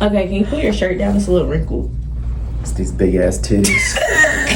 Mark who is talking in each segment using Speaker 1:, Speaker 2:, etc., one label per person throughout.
Speaker 1: Okay, can you pull your shirt down? It's a little wrinkled.
Speaker 2: It's these big ass titties.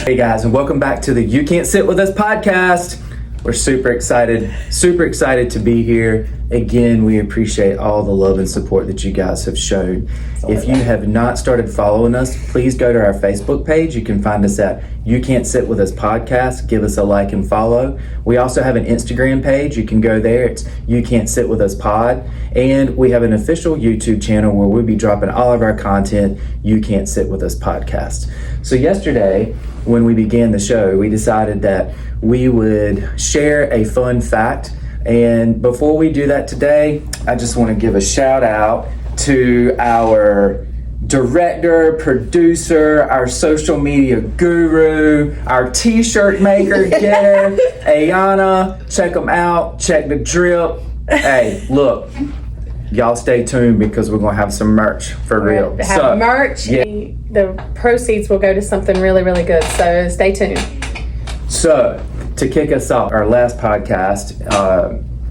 Speaker 2: Hey guys, and welcome back to the You Can't Sit With Us podcast. We're super excited to be here. Again, we appreciate all the love and support that you guys have shown. If you have not started following us, please go to our Facebook page. You can find us at You Can't Sit With Us podcast. Give us a like and follow. We also have an Instagram page. You can go there. It's You Can't Sit With Us pod. And we have an official YouTube channel where we'll be dropping all of our content, You Can't Sit With Us podcast. So yesterday, when we began the show, we decided that we would share a fun fact. And before we do that today, I just want to give a shout out to our director, producer, our social media guru, our t-shirt maker, getter, Ayana. Check them out. Check the drip. Hey, look, y'all stay tuned because we're going to have some merch for real.
Speaker 3: Have merch. Yeah. The proceeds will go to something really, really good. So stay tuned.
Speaker 2: So, to kick us off, our last podcast,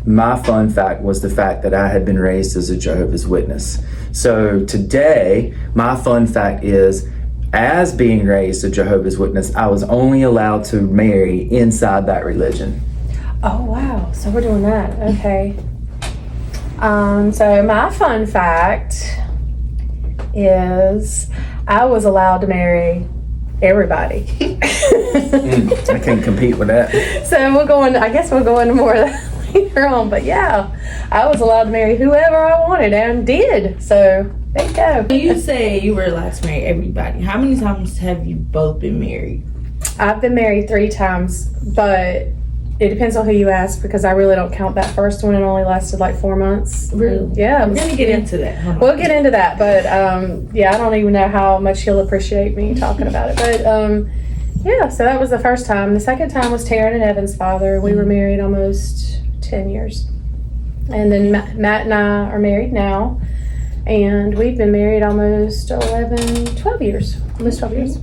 Speaker 2: my fun fact was the fact that I had been raised as a Jehovah's Witness. So today, my fun fact is, as being raised a Jehovah's Witness, I was only allowed to marry inside that religion.
Speaker 3: Oh, wow. So we're doing that. Okay. So my fun fact is I was allowed to marry everybody.
Speaker 2: I can't compete with that.
Speaker 3: So I guess we'll go into more of that later on. But yeah, I was allowed to marry whoever I wanted and did. So there you go.
Speaker 1: When you say you were allowed to marry everybody, how many times have you both been married?
Speaker 3: I've been married 3 times, but it depends on who you ask because I really don't count that first one. It only lasted like 4 months.
Speaker 1: Really?
Speaker 3: Yeah.
Speaker 1: We're going to get into that.
Speaker 3: We'll get into that, but yeah, I don't even know how much he'll appreciate me talking about it. But yeah, so that was the first time. The second time was Taryn and Evan's father. We were married almost 10 years. And then Matt and I are married now. And we've been married almost 12 years. Almost 12 years.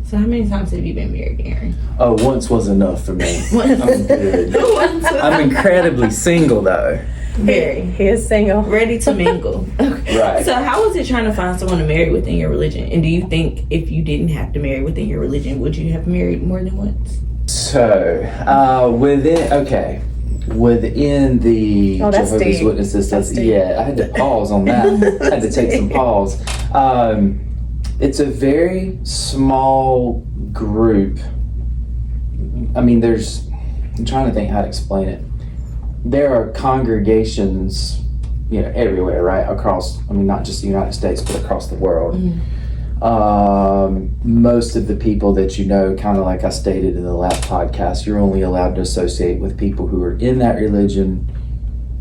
Speaker 1: So how many times have you been married, Aaron?
Speaker 2: Oh, once was enough for me. I'm good. I'm incredibly single though.
Speaker 1: Very.
Speaker 3: He is single.
Speaker 1: Ready to mingle. Okay.
Speaker 2: Right.
Speaker 1: So how was it trying to find someone to marry within your religion? And do you think if you didn't have to marry within your religion, would you have married more than once?
Speaker 2: So, within the Jehovah's
Speaker 3: deep.
Speaker 2: Witnesses,
Speaker 3: That's
Speaker 2: yeah, I had to pause on that. I had to take some pause. It's a very small group. I mean, I'm trying to think how to explain it. There are congregations, everywhere, right? Across, not just the United States, but across the world. Most of the people that kind of like I stated in the last podcast, you're only allowed to associate with people who are in that religion,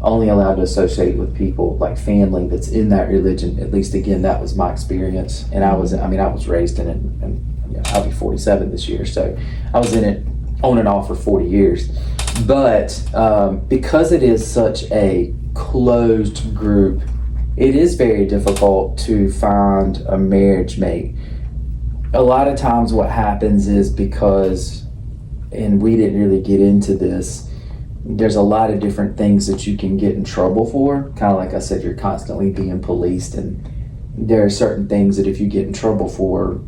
Speaker 2: only allowed to associate with people like family that's in that religion. At least, again, that was my experience. And I was raised in it, and I'll be 47 this year, so I was in it on and off for 40 years. But because it is such a closed group, it is very difficult to find a marriage mate. A lot of times what happens is because, and we didn't really get into this, there's a lot of different things that you can get in trouble for. Kind of like I said, you're constantly being policed, and there are certain things that if you get in trouble for,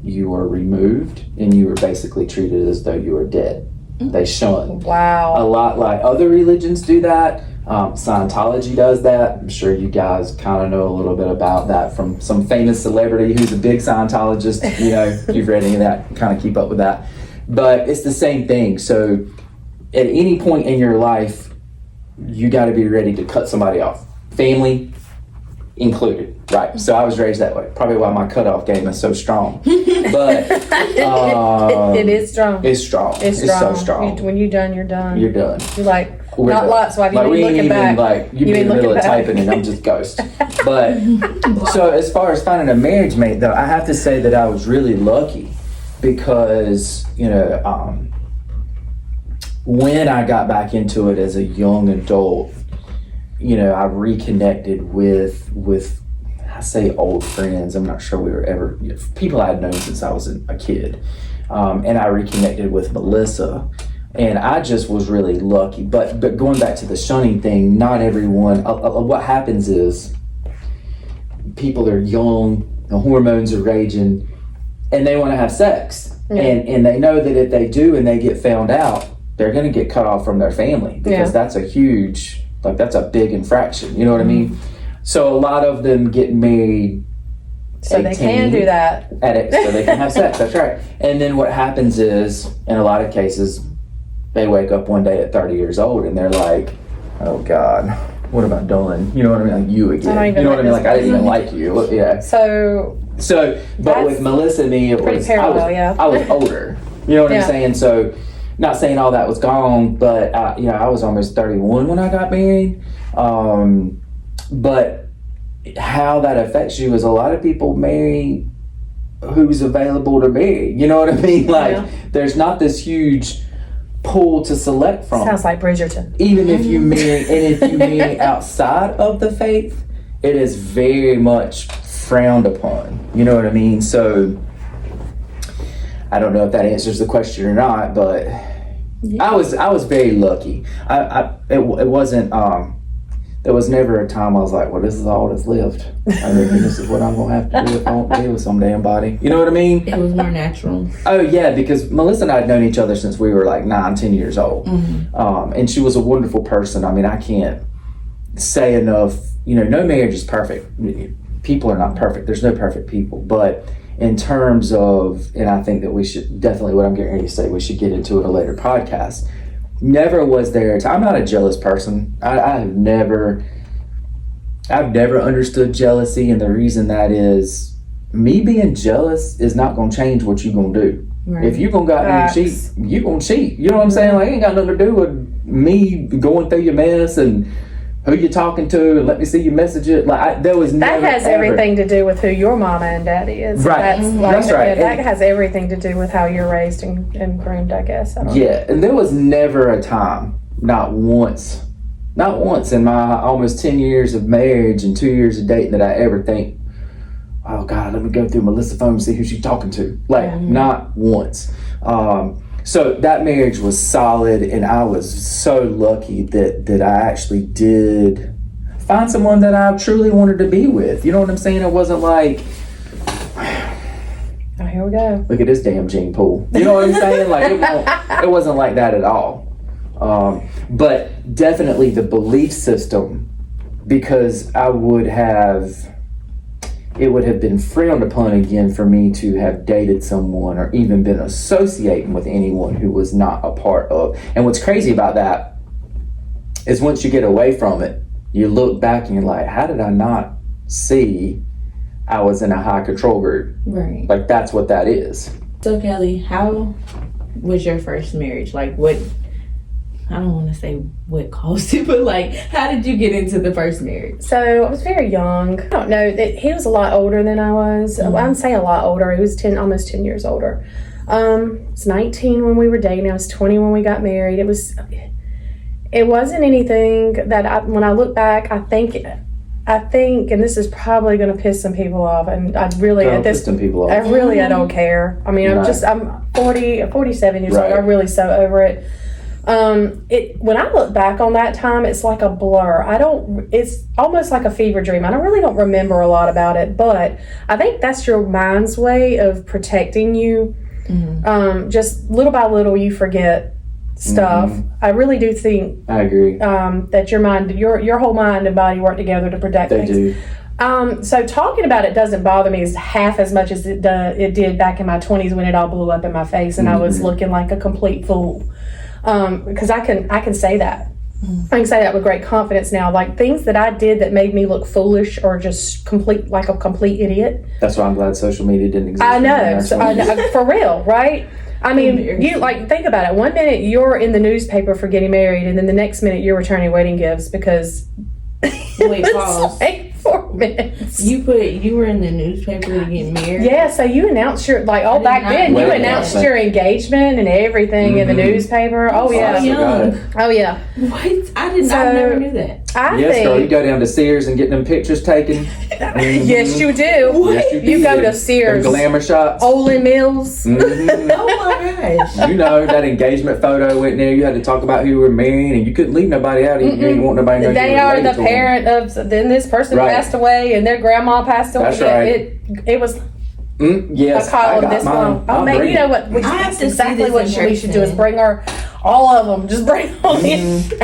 Speaker 2: you are removed and you are basically treated as though you are dead. They shun.
Speaker 3: Wow.
Speaker 2: A lot like other religions do that. Scientology does that. I'm sure you guys kind of know a little bit about that from some famous celebrity who's a big Scientologist. You've read any of that, kind of keep up with that. But it's the same thing. So at any point in your life, you got to be ready to cut somebody off. Family included, right? So I was raised that way. Probably why my cutoff game is so strong. But
Speaker 3: it is strong.
Speaker 2: It's strong. It's so strong.
Speaker 3: When you're done, you're done.
Speaker 2: You're done.
Speaker 3: You're like,
Speaker 2: We're
Speaker 3: not
Speaker 2: done.
Speaker 3: lots. Why have you
Speaker 2: Like,
Speaker 3: been
Speaker 2: we ain't
Speaker 3: looking
Speaker 2: even
Speaker 3: back?
Speaker 2: like you be in the middle of typing and I'm just ghost. But so as far as finding a marriage mate, though, I have to say that I was really lucky because when I got back into it as a young adult, I reconnected with I say old friends. I'm not sure we were ever people I had known since I was a kid, and I reconnected with Melissa. And I just was really lucky. But going back to the shunning thing, not everyone, what happens is people are young, the hormones are raging, and they want to have sex. And they know that if they do and they get found out, they're going to get cut off from their family because that's a huge, like that's a big infraction. You know what I mean? So a lot of them get married.
Speaker 3: So they can do that.
Speaker 2: So they can have sex. That's right. And then what happens is, in a lot of cases, they wake up one day at 30 years old and they're like, "Oh God, what have I done?" You know what I mean? Like you again. You know what I mean? Like I didn't even like you. Yeah.
Speaker 3: So,
Speaker 2: but with Melissa and me, it was
Speaker 3: parallel,
Speaker 2: I was older. You know what I'm saying? So, not saying all that was gone, but I was almost 31 when I got married. But how that affects you is a lot of people marry who's available to marry. You know what I mean? Like there's not this huge pool to select from.
Speaker 3: Sounds like Bridgerton.
Speaker 2: Even if you marry, and if you marry outside of the faith, it is very much frowned upon. You know what I mean? So I don't know if that answers the question or not, but I was very lucky. It wasn't. There was never a time I was like, well, this is all that's lived. I reckon this is what I'm gonna have to do if I don't be with some damn body. You know what I mean?
Speaker 1: It was more natural.
Speaker 2: Oh yeah, because Melissa and I had known each other since we were like 9-10 years old. And she was a wonderful person. I mean, I can't say enough. You know, no marriage is perfect. People are not perfect. There's no perfect people. But in terms of, and I think that we should definitely, what I'm getting ready to say, we should get into in a later podcast. Never was there a time. I'm not a jealous person. I've never understood jealousy, and the reason that is, me being jealous is not going to change what you're going to do. Right. If you're going to go out and cheat, you're going to cheat. You know what I'm saying? Like, it ain't got nothing to do with me going through your mess and who you're talking to, and let me see you message it. Like there was
Speaker 3: that has everything to do with who your mama and daddy is.
Speaker 2: Right, that's right.
Speaker 3: That has everything to do with how you're raised and groomed, I guess. I don't know.
Speaker 2: And there was never a time, not once in my almost 10 years of marriage and 2 years of dating that I ever think, oh God, let me go through Melissa's phone and see who she's talking to. Like not once. So that marriage was solid, and I was so lucky that I actually did find someone that I truly wanted to be with. You know what I'm saying? It wasn't like,
Speaker 3: oh, here we go.
Speaker 2: Look at this damn gene pool. You know what I'm saying? Like it wasn't like that at all. But definitely the belief system, because it would have been frowned upon again for me to have dated someone or even been associating with anyone who was not a part of. And what's crazy about that is once you get away from it, you look back and you're like, how did I not see I was in a high control group?
Speaker 1: Right.
Speaker 2: Like that's what that is.
Speaker 1: So Kelly, how was your first marriage? Like what, I don't want to say what caused it, but like, how did you get into the first marriage?
Speaker 3: So I was very young. I don't know that he was a lot older than I was. I wouldn't say a lot older. He was almost 10 years older. I was 19 when we were dating. I was 20 when we got married. It wasn't anything that when I look back, I think, and this is probably going to piss some people off, and I really
Speaker 2: I
Speaker 3: don't care. I mean, I'm 47 years old. I'm really so over it. When I look back on that time, it's like a blur. It's almost like a fever dream. I really don't remember a lot about it, but I think that's your mind's way of protecting you. Just little by little, you forget stuff. I really do think
Speaker 2: I agree
Speaker 3: that your whole mind and body work together to protect things.
Speaker 2: They do.
Speaker 3: So talking about it doesn't bother me as half as much as it did back in my 20s when it all blew up in my face and I was looking like a complete fool. Because I can say that. I can say that with great confidence now. Like things that I did that made me look foolish or just like a complete idiot.
Speaker 2: That's why I'm glad social media didn't exist.
Speaker 3: I know, for real, right? I mean, you like think about it. 1 minute you're in the newspaper for getting married, and then the next minute you're returning wedding gifts because.
Speaker 1: Wait, pause.
Speaker 3: 4 minutes.
Speaker 1: You were in the newspaper to get married?
Speaker 3: Yeah, so you announced your, like, back then, you announced your engagement and everything in the newspaper. Oh, yeah.
Speaker 1: So young.
Speaker 3: Oh, yeah.
Speaker 1: What? I never knew that.
Speaker 3: I
Speaker 2: Yes, girl. You
Speaker 3: think
Speaker 2: go down to Sears and get them pictures taken.
Speaker 3: yes, you do.
Speaker 2: Yes,
Speaker 3: You go to
Speaker 2: Them
Speaker 3: Sears,
Speaker 2: glamour shots.
Speaker 3: Ole Mills.
Speaker 2: Mhm.
Speaker 1: Oh my gosh.
Speaker 2: You know, that engagement photo went there. You had to talk about who you were marrying, and you couldn't leave nobody out. You didn't want nobody to know
Speaker 3: They
Speaker 2: you were
Speaker 3: are the
Speaker 2: related to them.
Speaker 3: parent of. Then this person
Speaker 2: Right.
Speaker 3: passed away, and their grandma passed away.
Speaker 2: That's right.
Speaker 3: It was
Speaker 2: Yes,
Speaker 3: a call
Speaker 2: I got
Speaker 3: this
Speaker 2: mine.
Speaker 3: long. Oh
Speaker 2: I'll
Speaker 3: man,
Speaker 2: bring
Speaker 3: you know
Speaker 2: it.
Speaker 3: what?
Speaker 1: I have to see
Speaker 3: exactly
Speaker 1: this
Speaker 3: what
Speaker 1: in
Speaker 3: we should do is
Speaker 1: person.
Speaker 3: bring her, all of them. Just bring all these.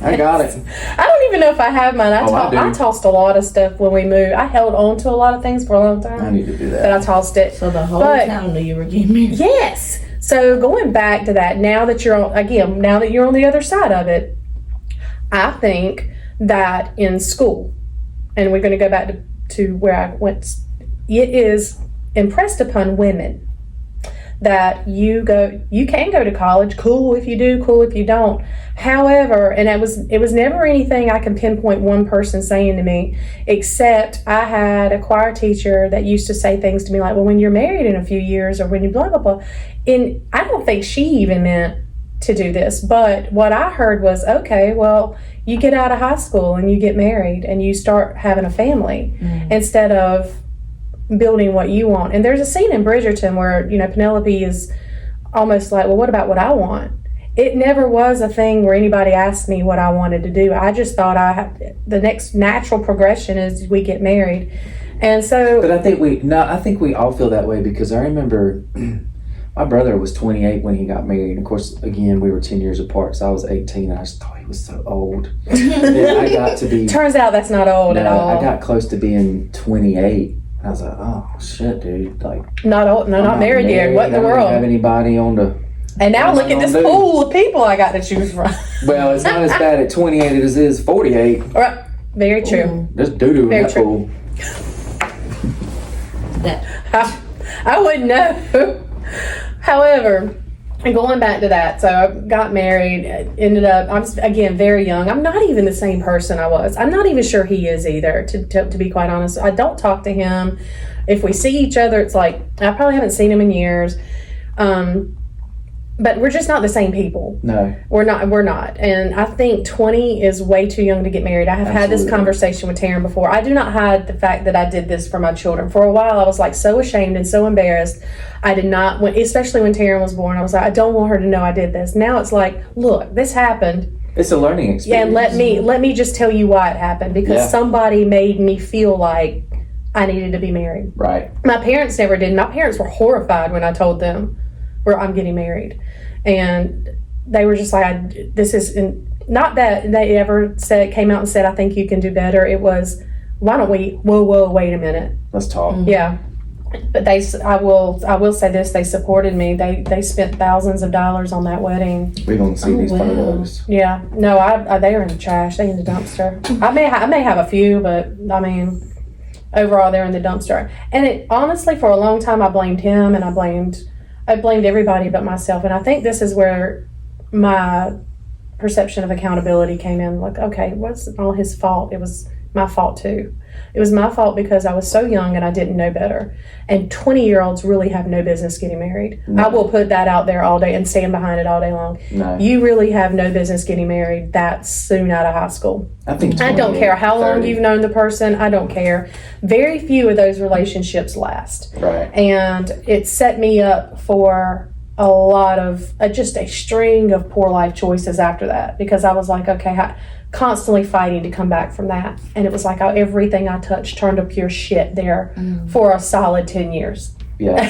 Speaker 2: I got it.
Speaker 3: I don't even know if I have mine.
Speaker 2: Oh, I do.
Speaker 3: I tossed a lot of stuff when we moved. I held on to a lot of things for a long time.
Speaker 2: I need to do
Speaker 3: But
Speaker 2: that.
Speaker 3: I tossed it.
Speaker 1: So the whole
Speaker 3: But-
Speaker 1: town knew you were getting married.
Speaker 3: Yes. So going back to that, now that you're on the other side of it, I think that in school, and we're going to go back to where I went, it is impressed upon women that you can go to college. Cool if you do, cool if you don't. However, and it was never anything I can pinpoint one person saying to me, except I had a choir teacher that used to say things to me like, well, when you're married in a few years, or when you blah blah blah. And I don't think she even meant to do this, but what I heard was, okay, well, you get out of high school and you get married and you start having a family instead of building what you want. And there's a scene in Bridgerton where, Penelope is almost like, well, what about what I want? It never was a thing where anybody asked me what I wanted to do. I just thought the next natural progression is we get married. And so,
Speaker 2: But I think we all feel that way, because I remember my brother was 28 when he got married. And of course, again, we were 10 years apart, so I was 18. And I just thought he was so old. Then I got to be.
Speaker 3: turns out that's not old at all.
Speaker 2: I got close to being 28. I was like, oh shit, dude! Like,
Speaker 3: Not old, no,
Speaker 2: I'm
Speaker 3: not married yet. What in the
Speaker 2: I don't have
Speaker 3: world?
Speaker 2: anybody on the.
Speaker 3: And now
Speaker 2: what
Speaker 3: look
Speaker 2: am
Speaker 3: at
Speaker 2: I
Speaker 3: this
Speaker 2: gonna do?
Speaker 3: pool of people I got to choose from.
Speaker 2: Well, it's not as bad at 28 as it is 48.
Speaker 3: Right. Very true.
Speaker 2: There's doo doo in
Speaker 3: Very
Speaker 2: that
Speaker 3: true.
Speaker 2: pool.
Speaker 3: I wouldn't know. However, going back to that, so I got married, ended up, I'm again very young. I'm not even the same person I was. I'm not even sure he is either, to be quite honest. I don't talk to him. If we see each other, it's like, I probably haven't seen him in years. But we're just not the same people.
Speaker 2: No.
Speaker 3: We're not. And I think 20 is way too young to get married. I have had this
Speaker 2: Absolutely.
Speaker 3: conversation with Taryn before. I do not hide the fact that I did this for my children. For a while, I was like so ashamed and so embarrassed. I did not, especially when Taryn was born, I was like, I don't want her to know I did this. Now it's like, look, this happened.
Speaker 2: It's a learning experience.
Speaker 3: Yeah, and let me just tell you why it happened, because somebody made me feel like I needed to be married.
Speaker 2: Right.
Speaker 3: My parents never did. My parents were horrified when I told them where I'm getting married. And they were just like, this is not that they ever came out and said, I think you can do better. It was, why don't we, whoa, wait a minute.
Speaker 2: Let's talk.
Speaker 3: Yeah. But I will say this, they supported me. They spent thousands of dollars on that wedding.
Speaker 2: We're going to see these
Speaker 1: wow.
Speaker 2: photos.
Speaker 3: Yeah. No, they are in the trash. They in the dumpster. I may have a few, but I mean, overall they're in the dumpster. And it honestly, for a long time, I blamed him and I blamed everybody but myself. And I think this is where my perception of accountability came in. Like, okay, it wasn't all his fault. It was my fault too. It was my fault because I was so young and I didn't know better. And 20-year-olds really have no business getting married.
Speaker 2: No.
Speaker 3: I will put that out there all day and stand behind it all day long.
Speaker 2: No.
Speaker 3: You really have no business getting married that soon out of high school.
Speaker 2: I think
Speaker 3: I don't
Speaker 2: 28,
Speaker 3: care how long
Speaker 2: 30.
Speaker 3: you've known the person. I don't care. Very few of those relationships last.
Speaker 2: Right.
Speaker 3: And it set me up for a lot of just a string of poor life choices after that, because I was like, okay, constantly fighting to come back from that. And it was like everything I touched turned to pure shit there for a solid 10 years.
Speaker 2: Yeah.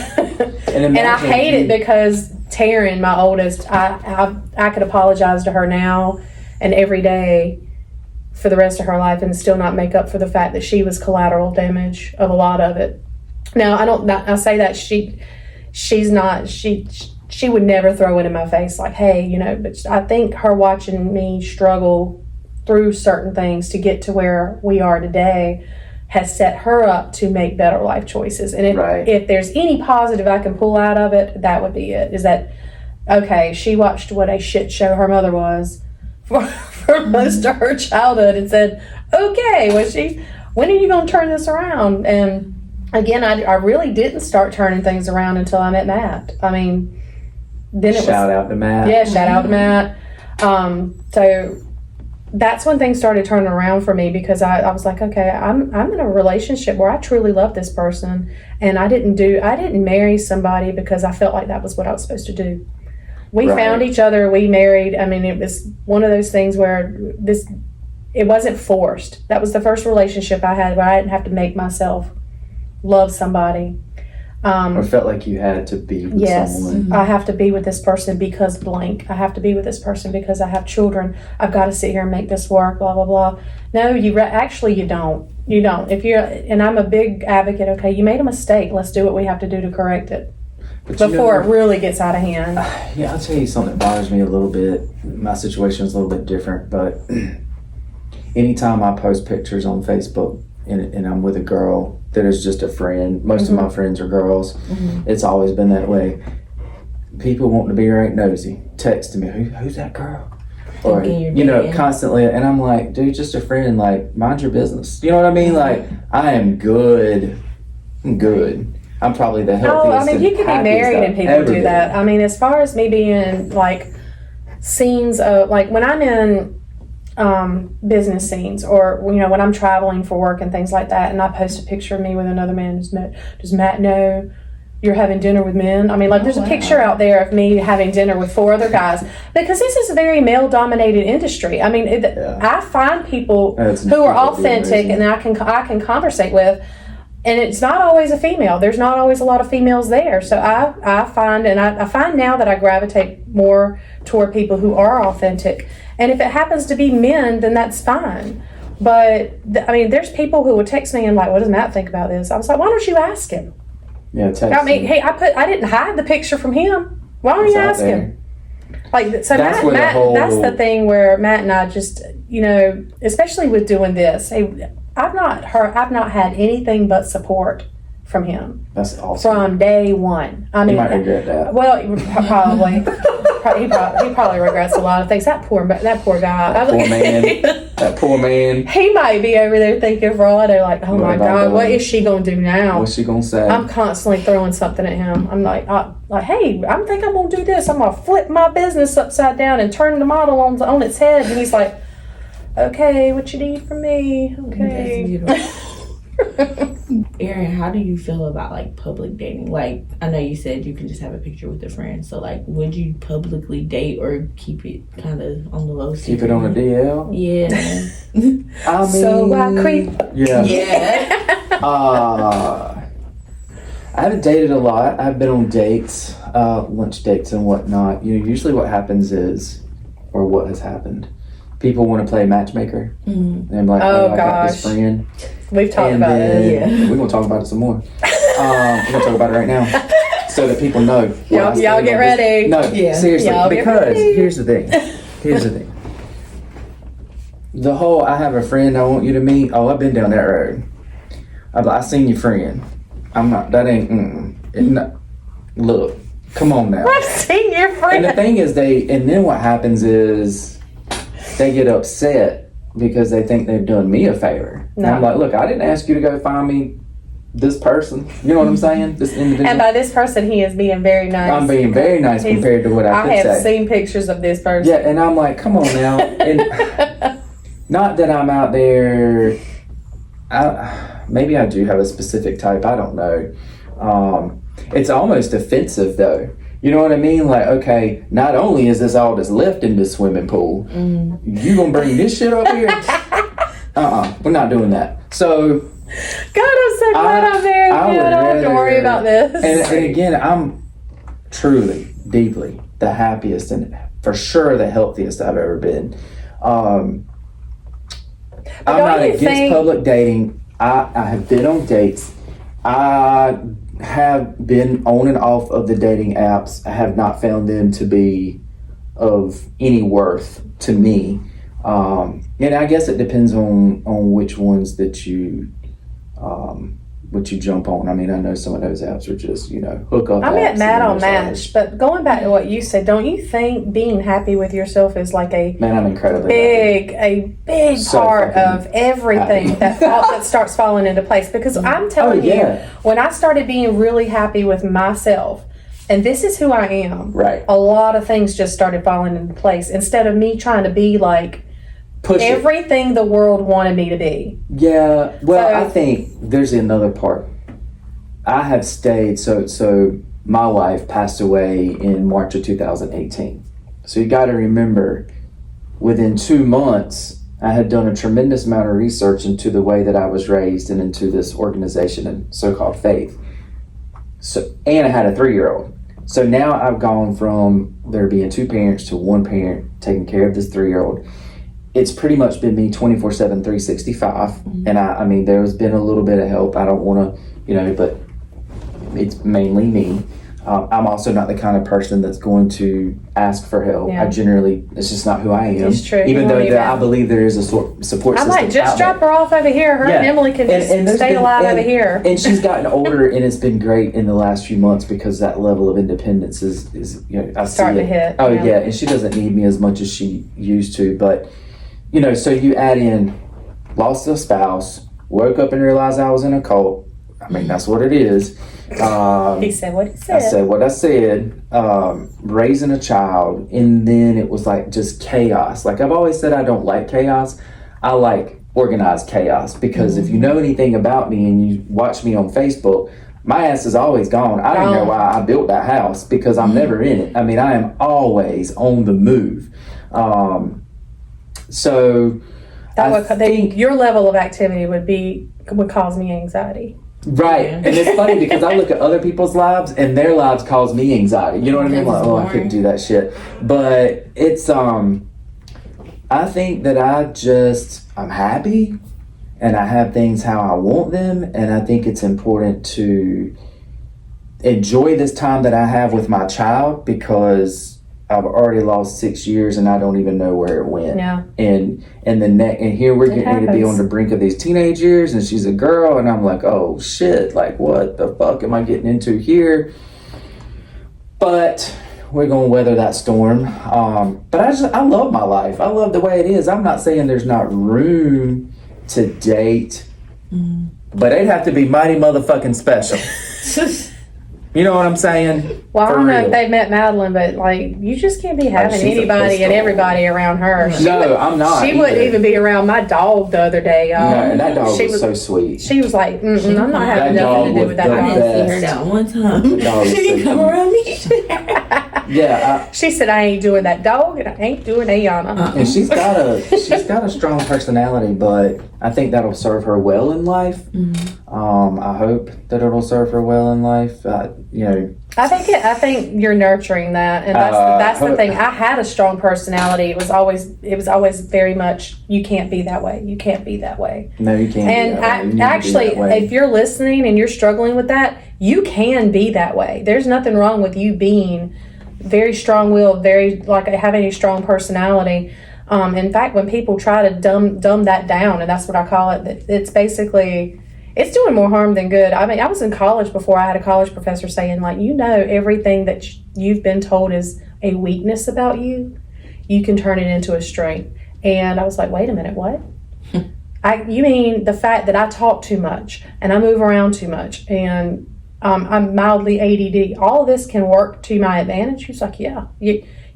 Speaker 3: And I hate it because Taryn, my oldest, I could apologize to her now and every day for the rest of her life and still not make up for the fact that she was collateral damage of a lot of it. Now, I say that she would never throw it in my face like, hey, but I think her watching me struggle through certain things to get to where we are today has set her up to make better life choices. And if there's any positive I can pull out of it, that would be it. Is that, okay, she watched what a shit show her mother was for most of her childhood and said, okay, when are you going to turn this around? And again, I really didn't start turning things around until I met Matt. I mean, then it was...
Speaker 2: Shout out to Matt.
Speaker 3: Yeah, shout out to Matt. So that's when things started turning around for me, because I was like, okay, I'm in a relationship where I truly love this person, and I didn't marry somebody because I felt like that was what I was supposed to do. We found each other, we married. I mean, it was one of those things where it wasn't forced. That was the first relationship I had where I didn't have to make myself love somebody.
Speaker 2: Or felt like you had to be with someone.
Speaker 3: Mm-hmm. I have to be with this person because blank. I have to be with this person because I have children. I've got to sit here and make this work, blah, blah, blah. No, actually you don't. You don't. And I'm a big advocate, okay, you made a mistake. Let's do what we have to do to correct it before it really gets out of hand.
Speaker 2: Yeah, I'll tell you something that bothers me a little bit. My situation is a little bit different, but anytime I post pictures on Facebook and I'm with a girl that is just a friend, most of my friends are girls, it's always been that way. People wanting to be right nosy, texting me, who's that girl? Or, constantly, and I'm like, dude, just a friend, like, mind your business. You know what I mean? Like, I am good. I'm probably the healthiest.
Speaker 3: I mean, you could be married and people do that. I mean, as far as me being in, like, scenes of, like, when I'm in business scenes, or when I'm traveling for work and things like that, and I post a picture of me with another man, does Matt know you're having dinner with men? I mean, like, there's a picture out there of me having dinner with 4 other guys, because this is a very male dominated industry. I mean, I find people who are authentic and I can conversate with, and it's not always a female. There's not always a lot of females there. So I find now that I gravitate more toward people who are authentic. And if it happens to be men, then that's fine. But I mean, there's people who would text me and like, what does Matt think about this? I was like, why don't you ask him?
Speaker 2: Yeah, text
Speaker 3: him. Hey, I didn't hide the picture from him. Why don't you ask him? Like, so Matt, that's the thing where Matt and I just, especially with doing this, I've not had anything but support from him.
Speaker 2: That's awesome.
Speaker 3: From day one. I mean,
Speaker 2: he might regret that.
Speaker 3: Well, probably. he probably regrets a lot of things. That poor guy. That poor man. He might be over there thinking for all I know, like, oh my God, what is she gonna do now?
Speaker 2: What's she gonna say?
Speaker 3: I'm constantly throwing something at him. I'm like, hey, I think I'm gonna do this. I'm gonna flip my business upside down and turn the model on its head. And he's like, okay, what you need from me? Okay.
Speaker 1: Erin, how do you feel about like public dating? Like, I know you said you can just have a picture with a friend, so like, would you publicly date or keep it kind of on the low side?
Speaker 2: Keep it on the DL?
Speaker 1: Yeah.
Speaker 2: I mean,
Speaker 3: so I creep.
Speaker 1: Yeah.
Speaker 2: I haven't dated a lot. I've been on dates, lunch dates and whatnot. Usually what happens is, or what has happened, people want to play matchmaker. And I'm like, I got this friend.
Speaker 3: We've talked about it.
Speaker 1: Yeah.
Speaker 2: We're going to talk about it some more. We're going to talk about it right now. So that people know.
Speaker 3: Y'all get ready.
Speaker 2: No, seriously.
Speaker 3: Y'all
Speaker 2: because here's the thing. The whole, I have a friend I want you to meet. Oh, I've been down that road. I seen your friend. I'm not, that ain't, look, come on now.
Speaker 3: I've seen your friend.
Speaker 2: And the thing is and then what happens is they get upset because they think they've done me a favor. No. And I'm like, look, I didn't ask you to go find me this person. You know what I'm saying? This individual.
Speaker 3: And by this person, he is being very nice.
Speaker 2: I'm being very nice compared to what I could say.
Speaker 3: I have seen pictures of this person.
Speaker 2: Yeah, and I'm like, come on now. And not that I'm out there. Maybe I do have a specific type. I don't know. It's almost offensive though. You know what I mean? Like, okay, not only is this all that's left in this swimming pool, you gonna bring this shit up here? We're not doing that. So,
Speaker 3: God, I'm so glad I'm married. I don't have to worry about this.
Speaker 2: And again, I'm truly, deeply the happiest and for sure the healthiest I've ever been. I'm not against public dating. I have been on dates. I have been on and off of the dating apps. I have not found them to be of any worth to me. And I guess it depends on which ones that you jump on. I mean, I know some of those apps are just, hook up.
Speaker 3: I met Matt on Match, but going back to what you said, don't you think being happy with yourself is like
Speaker 2: I'm incredibly
Speaker 3: big part of everything that starts falling into place? Because I'm telling you, when I started being really happy with myself, and this is who I am,
Speaker 2: right,
Speaker 3: a lot of things just started falling into place. Instead of me trying to be like
Speaker 2: push it.
Speaker 3: everything the world wanted me to be.
Speaker 2: Yeah, well,
Speaker 3: So-
Speaker 2: I think there's another part. I have stayed, so my wife passed away in March of 2018. So you got to remember, within 2 months, I had done a tremendous amount of research into the way that I was raised and into this organization and so-called faith. So, and I had a 3-year-old. So now I've gone from there being 2 parents to 1 parent taking care of this 3-year-old. It's pretty much been me 24/7, 365. And I mean, there's been a little bit of help. I don't want to, but it's mainly me. I'm also not the kind of person that's going to ask for help.
Speaker 3: Yeah.
Speaker 2: It's just not who I am.
Speaker 3: It's true.
Speaker 2: Even
Speaker 3: You
Speaker 2: though
Speaker 3: won't even-
Speaker 2: I believe there is a support
Speaker 3: I'm
Speaker 2: system.
Speaker 3: like, just
Speaker 2: out
Speaker 3: drop
Speaker 2: there.
Speaker 3: her off over here. Her and Emily can just
Speaker 2: there's
Speaker 3: stay
Speaker 2: been-
Speaker 3: alive
Speaker 2: and-
Speaker 3: over here.
Speaker 2: And she's gotten older, and it's been great in the last few months because that level of independence is I
Speaker 3: Starting
Speaker 2: see
Speaker 3: to
Speaker 2: it.
Speaker 3: hit,
Speaker 2: Oh
Speaker 3: yeah.
Speaker 2: yeah, and she doesn't need me as much as she used to. But so you add in lost a spouse, woke up and realized I was in a cult. I mean, that's what it is.
Speaker 3: He said what he said.
Speaker 2: I said what I said, raising a child, and then it was like just chaos. Like I've always said, I don't like chaos. I like organized chaos because if you know anything about me and you watch me on Facebook, my ass is always gone. I don't know why I built that house because I'm never in it. I mean, I am always on the move. So
Speaker 3: That
Speaker 2: I
Speaker 3: would,
Speaker 2: think-
Speaker 3: your level of activity would cause me anxiety.
Speaker 2: Right, and it's funny because I look at other people's lives and their lives cause me anxiety. You know what I mean? Like, oh, I couldn't do that shit. But it's I think that I'm happy, and I have things how I want them, and I think it's important to enjoy this time that I have with my child because I've already lost 6 years and I don't even know where it went.
Speaker 3: Yeah.
Speaker 2: And here we're getting ready to be on the brink of these teenage years, and she's a girl, and I'm like, oh shit, like what the fuck am I getting into here? But we're gonna weather that storm. But I love my life. I love the way it is. I'm not saying there's not room to date, but it'd have to be mighty motherfucking special. You know what I'm saying?
Speaker 3: Well, I
Speaker 2: For
Speaker 3: don't know
Speaker 2: real.
Speaker 3: if they've met Madeline, but like, you just can't be having
Speaker 2: she's a
Speaker 3: anybody
Speaker 2: pistol.
Speaker 3: and everybody around her.
Speaker 2: No, I'm not.
Speaker 3: She wouldn't
Speaker 2: either.
Speaker 3: even be around my dog the other day, y'all.
Speaker 2: No, and that dog
Speaker 3: She
Speaker 2: was so sweet.
Speaker 3: She was like, I'm not having
Speaker 2: That dog
Speaker 3: nothing to do
Speaker 2: was
Speaker 3: with that
Speaker 2: the
Speaker 1: I
Speaker 3: dog.
Speaker 1: didn't see her
Speaker 2: best.
Speaker 1: that one time.
Speaker 2: The dog was
Speaker 1: She didn't
Speaker 2: so
Speaker 1: come
Speaker 2: cute.
Speaker 1: around me.
Speaker 2: Yeah,
Speaker 3: She said, I ain't doing that dog, and I ain't doing Ayana.
Speaker 2: and she's got a strong personality, but I think that'll serve her well in life. I hope that it'll serve her well in life.
Speaker 3: I think you're nurturing that, and that's the thing. I had a strong personality. It was always very much, you can't be that way. You can't be that way.
Speaker 2: No, you can't.
Speaker 3: And
Speaker 2: be that way. You need to be
Speaker 3: actually,
Speaker 2: that way.
Speaker 3: if you're listening and you're struggling with that, you can be that way. There's nothing wrong with you being very strong-willed, very like having a strong personality. In fact, when people try to dumb that down, and that's what I call it, it's basically, it's doing more harm than good. I mean, I was in college before. I had a college professor saying, like, everything that you've been told is a weakness about you, you can turn it into a strength. And I was like, wait a minute, what? You mean the fact that I talk too much and I move around too much and I'm mildly ADD. All of this can work to my advantage. He's like, yeah.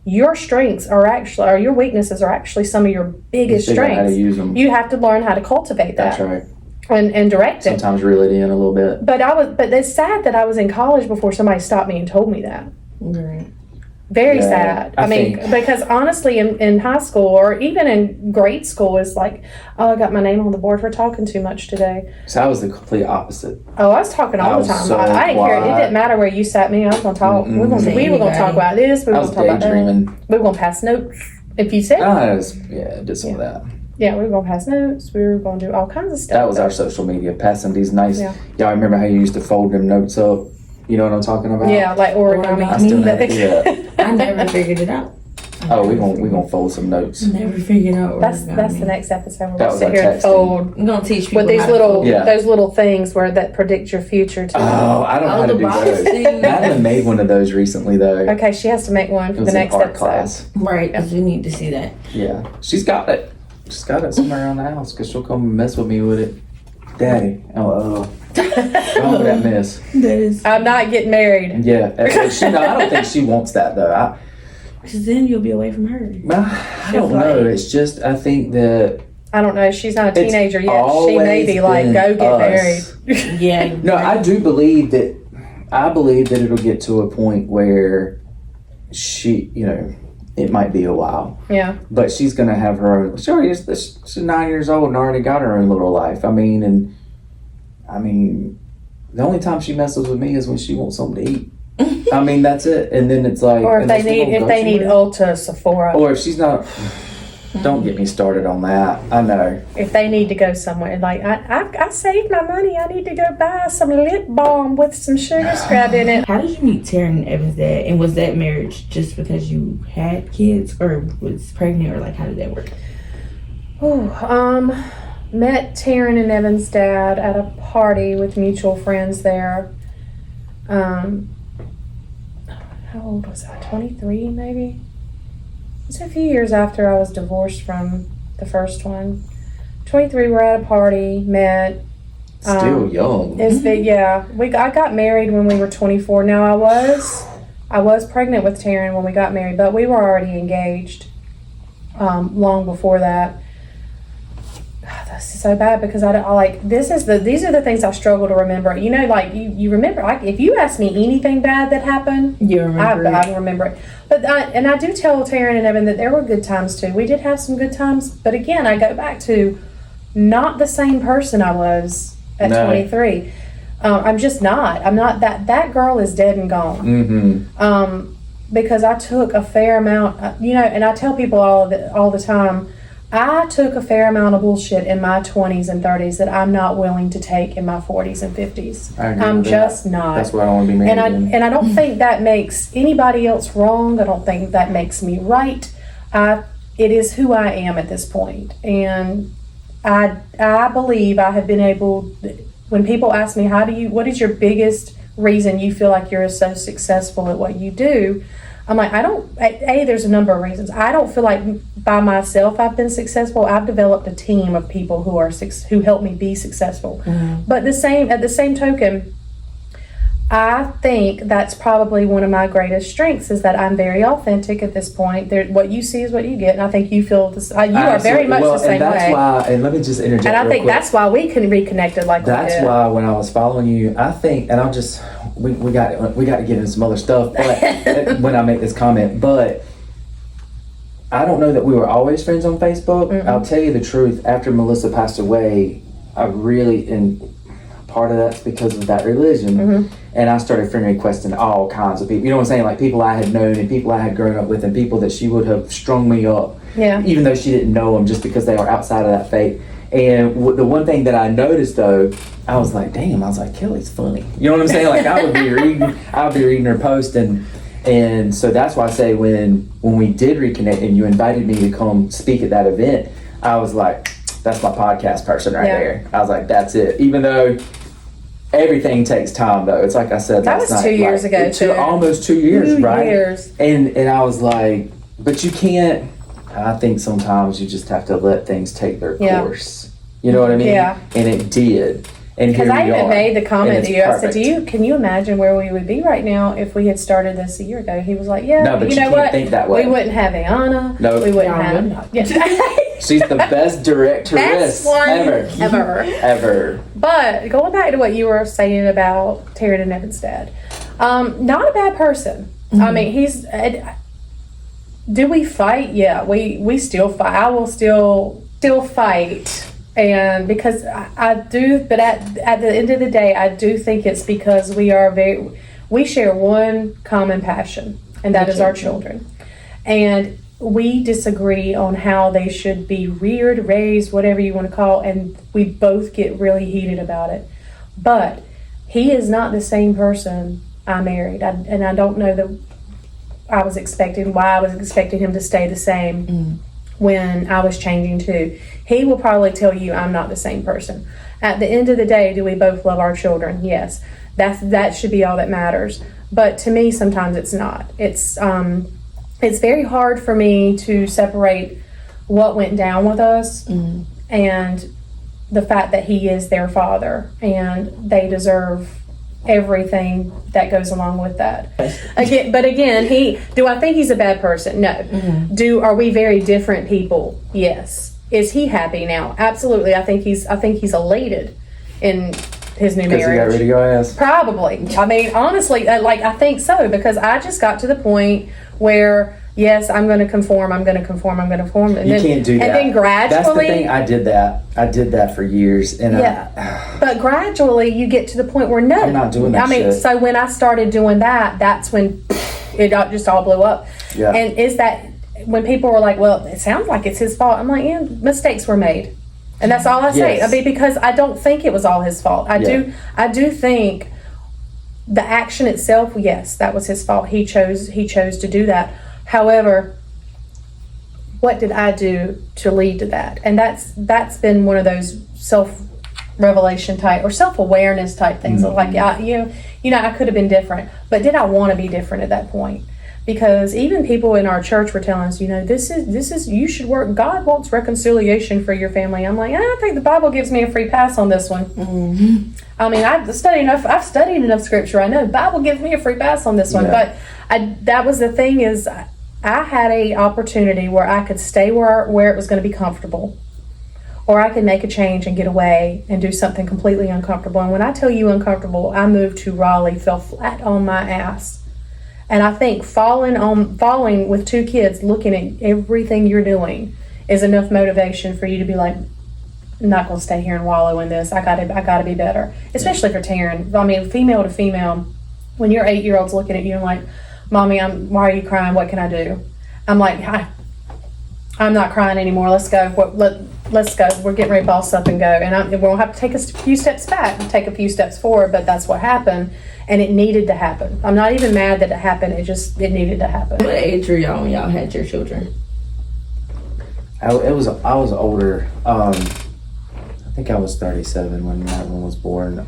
Speaker 3: Your strengths are actually, or your weaknesses are actually some of your biggest
Speaker 2: You figure out how to
Speaker 3: strengths.
Speaker 2: use them.
Speaker 3: You have to learn how to cultivate that.
Speaker 2: That's right.
Speaker 3: And direct it.
Speaker 2: Sometimes reel it in a little bit.
Speaker 3: But it's sad that I was in college before somebody stopped me and told me that.
Speaker 1: Right.
Speaker 3: Very
Speaker 2: Yeah,
Speaker 3: sad.
Speaker 2: I
Speaker 3: I mean,
Speaker 2: think-
Speaker 3: because honestly, in high school or even in grade school, it's like, oh, I got my name on the board for talking too much today.
Speaker 2: So I was the complete opposite.
Speaker 3: Oh, I was talking
Speaker 2: I
Speaker 3: all
Speaker 2: was
Speaker 3: the time.
Speaker 2: so
Speaker 3: I didn't care. It
Speaker 2: quiet.
Speaker 3: didn't matter where you sat me. I was going to talk. We were going to talk about this. We
Speaker 2: I
Speaker 3: were
Speaker 2: was
Speaker 3: going to talk about that.
Speaker 2: daydreaming.
Speaker 3: We were going to pass notes. If you said,
Speaker 2: I did some of that.
Speaker 3: yeah, we were going to pass notes. We were going to do all kinds of stuff.
Speaker 2: That was our social media, passing these nice.
Speaker 3: Yeah.
Speaker 2: Y'all remember how you used to fold them notes up? You know what I'm talking about?
Speaker 3: Yeah, like origami.
Speaker 2: I still never do that.
Speaker 1: I never figured it out.
Speaker 2: Oh, we gonna fold some notes.
Speaker 1: Never figured out.
Speaker 3: That's the next episode. We're
Speaker 2: That
Speaker 3: going to
Speaker 2: was
Speaker 3: sit
Speaker 2: our
Speaker 3: here and
Speaker 2: texting.
Speaker 3: fold
Speaker 1: I'm gonna teach people
Speaker 3: with these
Speaker 1: how to
Speaker 3: little
Speaker 1: fold.
Speaker 2: Yeah.
Speaker 3: those little things that predict your future too.
Speaker 2: Oh, I don't know how to
Speaker 1: the
Speaker 2: do those.
Speaker 1: boxing.
Speaker 2: Madeline made one of those recently, though.
Speaker 3: Okay, she has to make one
Speaker 2: It
Speaker 3: for
Speaker 2: was
Speaker 3: the
Speaker 2: in
Speaker 3: next
Speaker 2: art
Speaker 3: episode.
Speaker 2: class.
Speaker 1: Right, because we need to see that.
Speaker 2: Yeah, she's got it. She's got it somewhere around the house because she'll come and mess with me with it. Daddy, don't do that mess.
Speaker 1: That is.
Speaker 3: I'm not getting married.
Speaker 2: Yeah, I don't think she wants that though.
Speaker 1: Because then you'll be away from her.
Speaker 2: Well, I don't know. It's just, I think that
Speaker 3: I don't know. She's not a teenager yet. She
Speaker 2: always
Speaker 3: may be like,
Speaker 2: been
Speaker 3: go get
Speaker 2: us.
Speaker 3: married.
Speaker 1: Yeah.
Speaker 2: no, I do believe that. I believe that it'll get to a point where she, you know, it might be a while,
Speaker 3: Yeah.
Speaker 2: but she's gonna have her own. She's 9 years old and already got her own little life. I mean, the only time she messes with me is when she wants something to eat. I mean, that's it. And then it's like,
Speaker 3: Or if
Speaker 2: unless
Speaker 3: they
Speaker 2: we're gonna
Speaker 3: need
Speaker 2: go somewhere.
Speaker 3: Ulta, Sephora.
Speaker 2: Or if she's not. Don't get me started on that. I know.
Speaker 3: If they need to go somewhere, like I saved my money, I need to go buy some lip balm with some sugar scrub in it.
Speaker 1: How did you meet Taryn and Evan's dad? And was that marriage just because you had kids or was pregnant, or like how did that work?
Speaker 3: Met Taryn and Evan's dad at a party with mutual friends there. How old was I? 23 maybe? It's a few years after I was divorced from the first one. 23, we're at a party, met.
Speaker 2: Still young.
Speaker 3: I got married when we were 24. Now I was pregnant with Taryn when we got married, but we were already engaged long before that. God, this is so bad because I like these are the things I struggle to remember. You know, like you remember, like if you ask me anything bad that happened,
Speaker 1: You remember it.
Speaker 3: I remember it. But I do tell Taryn and Evan that there were good times too. We did have some good times, but again, I go back to not the same person I was at 23. I'm just not. I'm not that girl is dead and gone.
Speaker 2: Mm-hmm.
Speaker 3: Because I took a fair amount, and I tell people all the time, I took a fair amount of bullshit in my 20s and 30s that I'm not willing to take in my 40s and 50s. I'm just not.
Speaker 2: That's why I don't want to be married again.
Speaker 3: And I don't think that makes anybody else wrong. I don't think that makes me right. It is who I am at this point. And I believe I have been able, when people ask me, what is your biggest reason you feel like you're so successful at what you do? I'm like, there's a number of reasons. I don't feel like by myself I've been successful. I've developed a team of people who help me be successful. Mm-hmm. But at the same token, I think that's probably one of my greatest strengths is that I'm very authentic at this point. What you see is what you get, and I think you feel this. You are very much the same
Speaker 2: and that's
Speaker 3: way.
Speaker 2: Why, and let me just interject.
Speaker 3: And I think
Speaker 2: quick.
Speaker 3: that's why we can reconnected like
Speaker 2: that's
Speaker 3: we did.
Speaker 2: why when I was following you, I think, and I'll just we got to get into some other stuff, but when I make this comment, but I don't know that we were always friends on Facebook. Mm-hmm. I'll tell you the truth. After Melissa passed away, and part of that's because of that religion. Mm-hmm. And I started friend requesting all kinds of people. You know what I'm saying? Like people I had known and people I had grown up with and people that she would have strung me up.
Speaker 3: Yeah.
Speaker 2: Even though she didn't know them just because they were outside of that faith. And the one thing that I noticed though, I was like, damn, Kelly's funny. You know what I'm saying? Like I would be reading her post and so that's why I say when we did reconnect and you invited me to come speak at that event, I was like, that's my podcast person right there. I was like, that's it. Even though everything takes time though. It's like I said
Speaker 3: that
Speaker 2: last
Speaker 3: was
Speaker 2: night.
Speaker 3: 2 years ago too.
Speaker 2: Almost 2 years, right?
Speaker 3: 2 years.
Speaker 2: And I was like, but you can't. I think sometimes you just have to let things take their course. You know what I mean? Yeah. And it did. And
Speaker 3: because I even made the comment to you.
Speaker 2: Perfect.
Speaker 3: I said, can you imagine where we would be right now if we had started this a year ago? He was like, yeah.
Speaker 2: No, but
Speaker 3: you know
Speaker 2: can't
Speaker 3: what?
Speaker 2: think that way.
Speaker 3: We wouldn't have Anna.
Speaker 2: No,
Speaker 3: we wouldn't have.
Speaker 2: She's the best directress ever.
Speaker 3: But going back to what you were saying about Taryn and Evan's dad, not a bad person. Mm-hmm. I mean, he's. Do we fight? Yeah, we still fight. I will still fight. And because I do, but at the end of the day, I do think it's because we share one common passion, and that is our children. And we disagree on how they should be reared, raised, whatever you want to call, and we both get really heated about it. But he is not the same person I married, and I don't know that why I was expecting him to stay the same when I was changing too. He will probably tell you I'm not the same person. At the end of the day, do we both love our children? Yes. That should be all that matters. But to me, sometimes it's not. It's very hard for me to separate what went down with us and the fact that he is their father and they deserve everything that goes along with that. Again, do I think he's a bad person? No. Are we very different people? Yes. Is he happy now? Absolutely. I think he's elated in his new marriage.
Speaker 2: Because he got rid of your ass?
Speaker 3: Probably. I mean, honestly, I think so, because I just got to the point where, yes, I'm going to conform. And
Speaker 2: you can't do that.
Speaker 3: And then gradually.
Speaker 2: That's the thing. I did that for years. And
Speaker 3: but gradually you get to the point where no.
Speaker 2: I'm not doing that shit.
Speaker 3: So when I started doing that, that's when it just all blew up.
Speaker 2: Yeah.
Speaker 3: And is that when people were like, well, it sounds like it's his fault. I'm like, yeah, mistakes were made. And that's all I say.
Speaker 2: Yes.
Speaker 3: I mean, because I don't think it was all his fault. I do think the action itself, yes, that was his fault. He chose to do that. However, what did I do to lead to that? And that's been one of those self-revelation type or self-awareness type things.
Speaker 2: Mm-hmm.
Speaker 3: Like, I could have been different, but did I want to be different at that point? Because even people in our church were telling us, this is you should work. God wants reconciliation for your family. I'm like, I don't think the Bible gives me a free pass on this one. Mm-hmm. I mean, I've studied enough scripture. I know the Bible gives me a free pass on this one. But that was the thing is, I had a opportunity where I could stay where it was going to be comfortable, or I could make a change and get away and do something completely uncomfortable. And when I tell you uncomfortable, I moved to Raleigh, fell flat on my ass. And I think falling with 2 kids, looking at everything you're doing, is enough motivation for you to be like, I'm not going to stay here and wallow in this. I got to be better, especially for Taryn. I mean, female to female, when your 8-year-old's looking at you and like, Mommy, why are you crying? What can I do? I'm like, I'm not crying anymore. Let's go. Let's go. We're getting ready to boss up and go. And we won't have to take a few steps back, take a few steps forward, but that's what happened. And it needed to happen. I'm not even mad that it happened. It needed to happen.
Speaker 1: What age were y'all when y'all had your children?
Speaker 2: I was older. I think I was 37 when Madeline was born.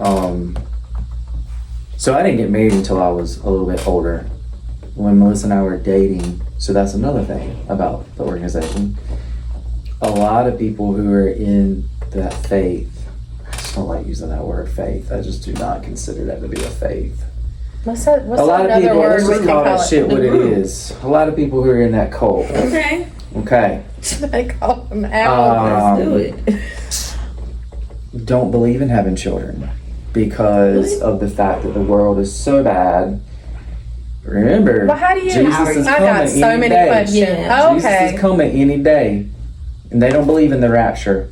Speaker 2: So I didn't get married until I was a little bit older, when Melissa and I were dating. So that's another thing about the organization. A lot of people who are in that faith, I just don't like using that word faith. I just do not consider that to be a faith.
Speaker 3: What's
Speaker 2: a lot of people, let's just call that shit what it is. A lot of people who are in that cult.
Speaker 1: Okay.
Speaker 3: They call them out.
Speaker 1: Let's do it.
Speaker 2: Don't believe in having children because of the fact that the world is so bad. Remember,
Speaker 3: well, how do you?
Speaker 2: Jesus is
Speaker 3: I
Speaker 2: coming
Speaker 3: got so
Speaker 2: any
Speaker 3: many
Speaker 2: day.
Speaker 3: questions.
Speaker 1: Yeah.
Speaker 3: Okay.
Speaker 2: Jesus is coming any day, and they don't believe in the rapture.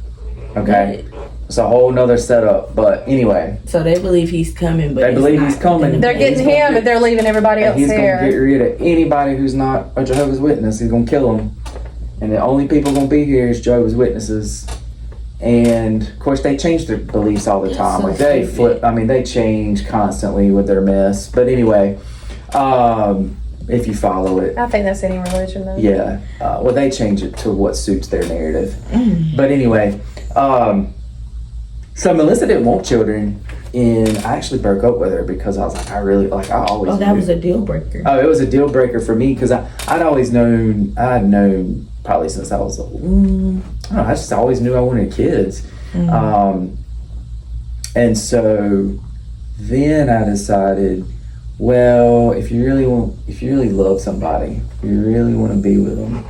Speaker 2: Okay, it's a whole nother setup. But anyway,
Speaker 1: so they believe he's coming, but
Speaker 2: they believe he's coming.
Speaker 3: They're getting him, and they're leaving everybody else
Speaker 2: He's
Speaker 3: here.
Speaker 2: gonna get rid of anybody who's not a Jehovah's Witness. He's gonna kill them, and the only people gonna be here is Jehovah's Witnesses. And of course, they change their beliefs all the time.
Speaker 1: So
Speaker 2: like they
Speaker 1: stupid.
Speaker 2: flip. I mean, they change constantly with their mess. But anyway, if you follow it,
Speaker 3: I think that's any religion, though.
Speaker 2: yeah. Well, they change it to what suits their narrative. But anyway, so Melissa didn't want children, and I actually broke up with her because I was like, I always.
Speaker 1: Oh, that was a deal breaker.
Speaker 2: Oh, it was a deal breaker for me because I'd known probably since I was, I don't know, I just always knew I wanted kids. And so then I decided, well, if you really love somebody, you really want to be with them.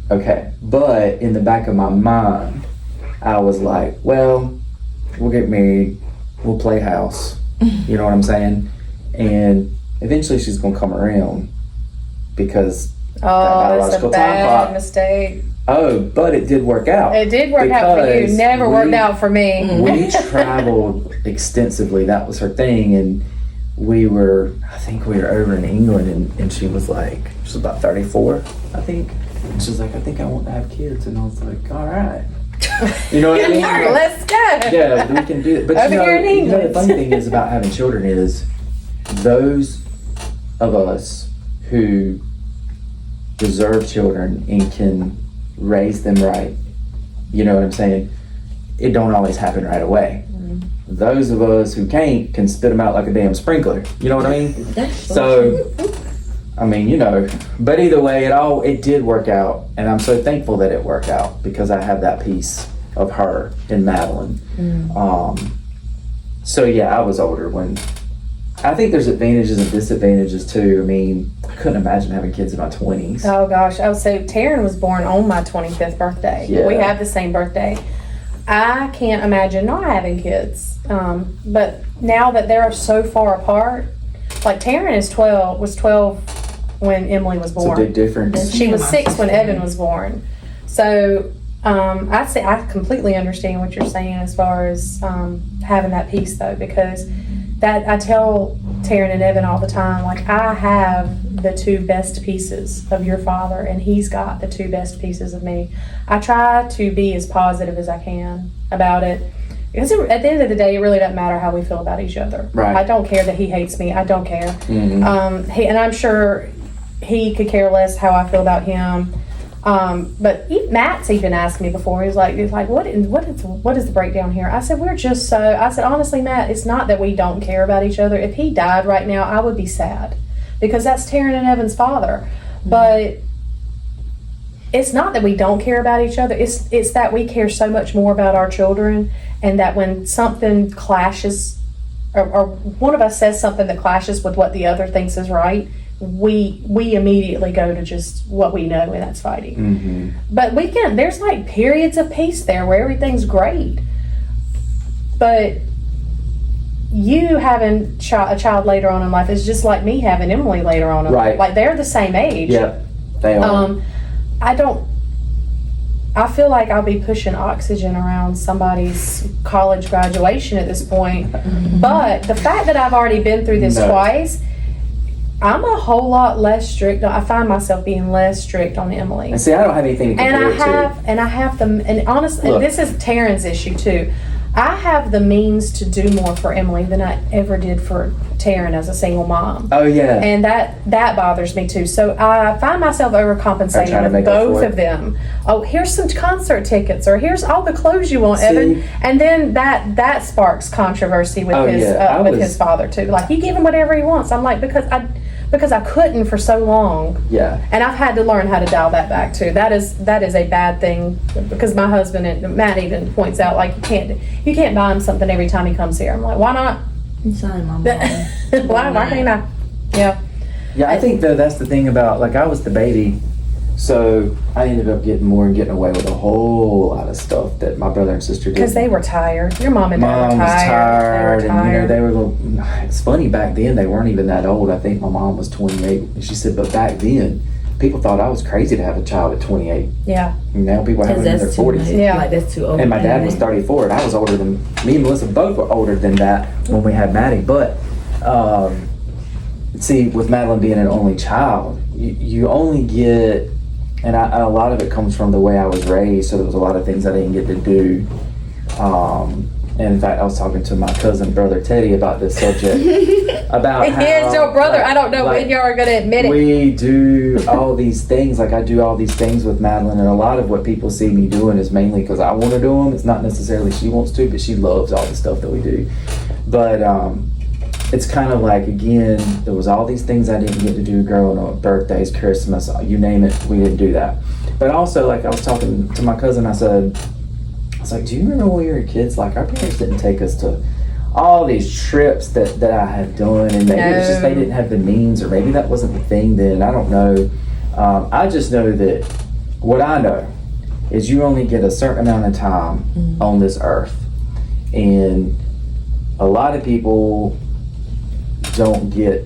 Speaker 2: Okay, but in the back of my mind, I was like, well, we'll get married, we'll play house. You know what I'm saying? And eventually she's gonna come around because
Speaker 3: that's a bad mistake.
Speaker 2: Oh, but it did work out.
Speaker 3: It did work out for you. Never worked out for me.
Speaker 2: We traveled extensively. That was her thing, and I think we were over in England, and she was about 34, I think. And she was like, I think I want to have kids, and I was like, all right. You know what I mean?
Speaker 3: Let's go.
Speaker 2: Yeah, we can do it. But
Speaker 3: Over here in England.
Speaker 2: the funny thing is about having children is those of us who deserve children and can raise them right, you know what I'm saying? It don't always happen right away. Those of us who can't can spit them out like a damn sprinkler. You know what I mean?
Speaker 1: That's
Speaker 2: So, I mean, but either way, it did work out, and I'm so thankful that it worked out because I have that piece of her in Madeline. So yeah, I was older when. I think there's advantages and disadvantages too. I mean, I couldn't imagine having kids in my 20s.
Speaker 3: Oh gosh, I would say Taryn was born on my 25th birthday.
Speaker 2: Yeah.
Speaker 3: We have the same birthday. I can't imagine not having kids. But now that they're so far apart, like Taryn was 12 when Emily was born.
Speaker 2: It's a big difference.
Speaker 3: She was 6 when Evan was born. So I completely understand what you're saying as far as having that peace though, because that I tell Taryn and Evan all the time, like, I have the 2 best pieces of your father and he's got the 2 best pieces of me. I try to be as positive as I can about it. Because at the end of the day, it really doesn't matter how we feel about each other.
Speaker 2: Right.
Speaker 3: I don't care that he hates me. I don't care.
Speaker 2: Mm-hmm.
Speaker 3: And I'm sure he could care less how I feel about him. But Matt's even asked me before. He's like, what is the breakdown here? I said, honestly, Matt, it's not that we don't care about each other. If he died right now, I would be sad because that's Taryn and Evan's father. But it's not that we don't care about each other. It's that we care so much more about our children, and that when something clashes, or one of us says something that clashes with what the other thinks is right, we immediately go to just what we know, and that's fighting.
Speaker 2: Mm-hmm.
Speaker 3: But there's like periods of peace there where everything's great. But you having a child later on in life is just like me having Emily later on in life. Like, they're the same age.
Speaker 2: Yep, they are.
Speaker 3: I feel like I'll be pushing oxygen around somebody's college graduation at this point.
Speaker 1: Mm-hmm.
Speaker 3: But the fact that I've already been through this twice, I'm a whole lot less strict. I find myself being less strict on Emily.
Speaker 2: And see, I don't have anything to compare it to.
Speaker 3: And I have and honestly, this is Taryn's issue too. I have the means to do more for Emily than I ever did for Taryn as a single mom.
Speaker 2: Oh yeah.
Speaker 3: And that bothers me too. So I find myself overcompensating with both of them. Oh, here's some concert tickets, or here's all the clothes you want, Evan. And then that sparks controversy with his father too. Like, you give him whatever he wants. I'm like, because I couldn't for so long.
Speaker 2: Yeah.
Speaker 3: And I've had to learn how to dial that back too. That is a bad thing, because my husband and Matt even points out, like, you can't buy him something every time he comes here. I'm like, why not?
Speaker 1: I'm sorry, Mom.
Speaker 3: Why can't I? Yeah.
Speaker 2: Yeah, I think though that's the thing about, like, I was the baby, so I ended up getting away with a whole lot of stuff that my brother and sister did.
Speaker 3: Because they were tired. Your mom and dad were tired.
Speaker 2: Mom was tired,
Speaker 3: They were tired.
Speaker 2: and they were it's funny, back then they weren't even that old. I think my mom was 28, and she said, but back then people thought I was crazy to have a child at 28.
Speaker 3: Yeah.
Speaker 2: And now people have them in their 40s.
Speaker 3: Yeah.
Speaker 1: Like, that's too old.
Speaker 2: And my dad was 34, and I was older than me and Melissa both were older than that when we had Maddie. But see, with Madeline being an only child, you only get, and a lot of it comes from the way I was raised. So there was a lot of things I didn't get to do. And in fact, I was talking to my cousin, brother Teddy, about this subject. About how,
Speaker 3: He is your brother.
Speaker 2: like,
Speaker 3: I don't know when you are going to admit it.
Speaker 2: We do all these things. Like, I do all these things with Madeline, and a lot of what people see me doing is mainly because I want to do them. It's not necessarily she wants to, but she loves all the stuff that we do. But it's kind of like, again, there was all these things I didn't get to do growing up. Birthdays, Christmas, you name it, we didn't do that. But also, like, I was talking to my cousin, I was like, do you remember when we were kids? Like, our parents didn't take us to all these trips that I had done, and maybe it was just they didn't have the means, or maybe that wasn't the thing then. I don't know. I just know that what I know is you only get a certain amount of time on this earth, and a lot of people don't get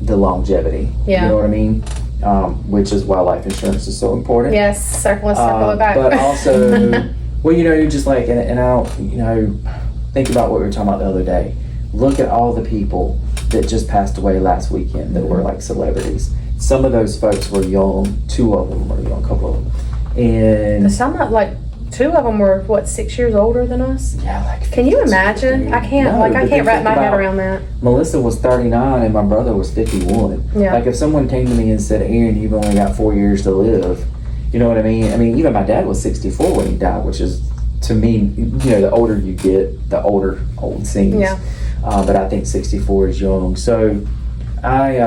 Speaker 2: the longevity.
Speaker 3: Yeah.
Speaker 2: You know what I mean? Which is why life insurance is so important.
Speaker 3: Yes, circle it back.
Speaker 2: But also, well, you're just like, and I don't, think about what we were talking about the other day. Look at all the people that just passed away last weekend that were like celebrities. Some of those folks were young. 2 of them were young, a couple of them. And
Speaker 3: Some, like, 2 of them were, 6 years older than us?
Speaker 2: yeah, like.
Speaker 3: Can you imagine? I can't wrap my head around that.
Speaker 2: Melissa was 39 and my brother was 51.
Speaker 3: Yeah.
Speaker 2: Like, if someone came to me and said, Aaron, you've only got 4 years to live, you know what I mean? I mean, even my dad was 64 when he died, which is, to me, the older you get, the old seems.
Speaker 3: Yeah.
Speaker 2: But I think 64 is young. So I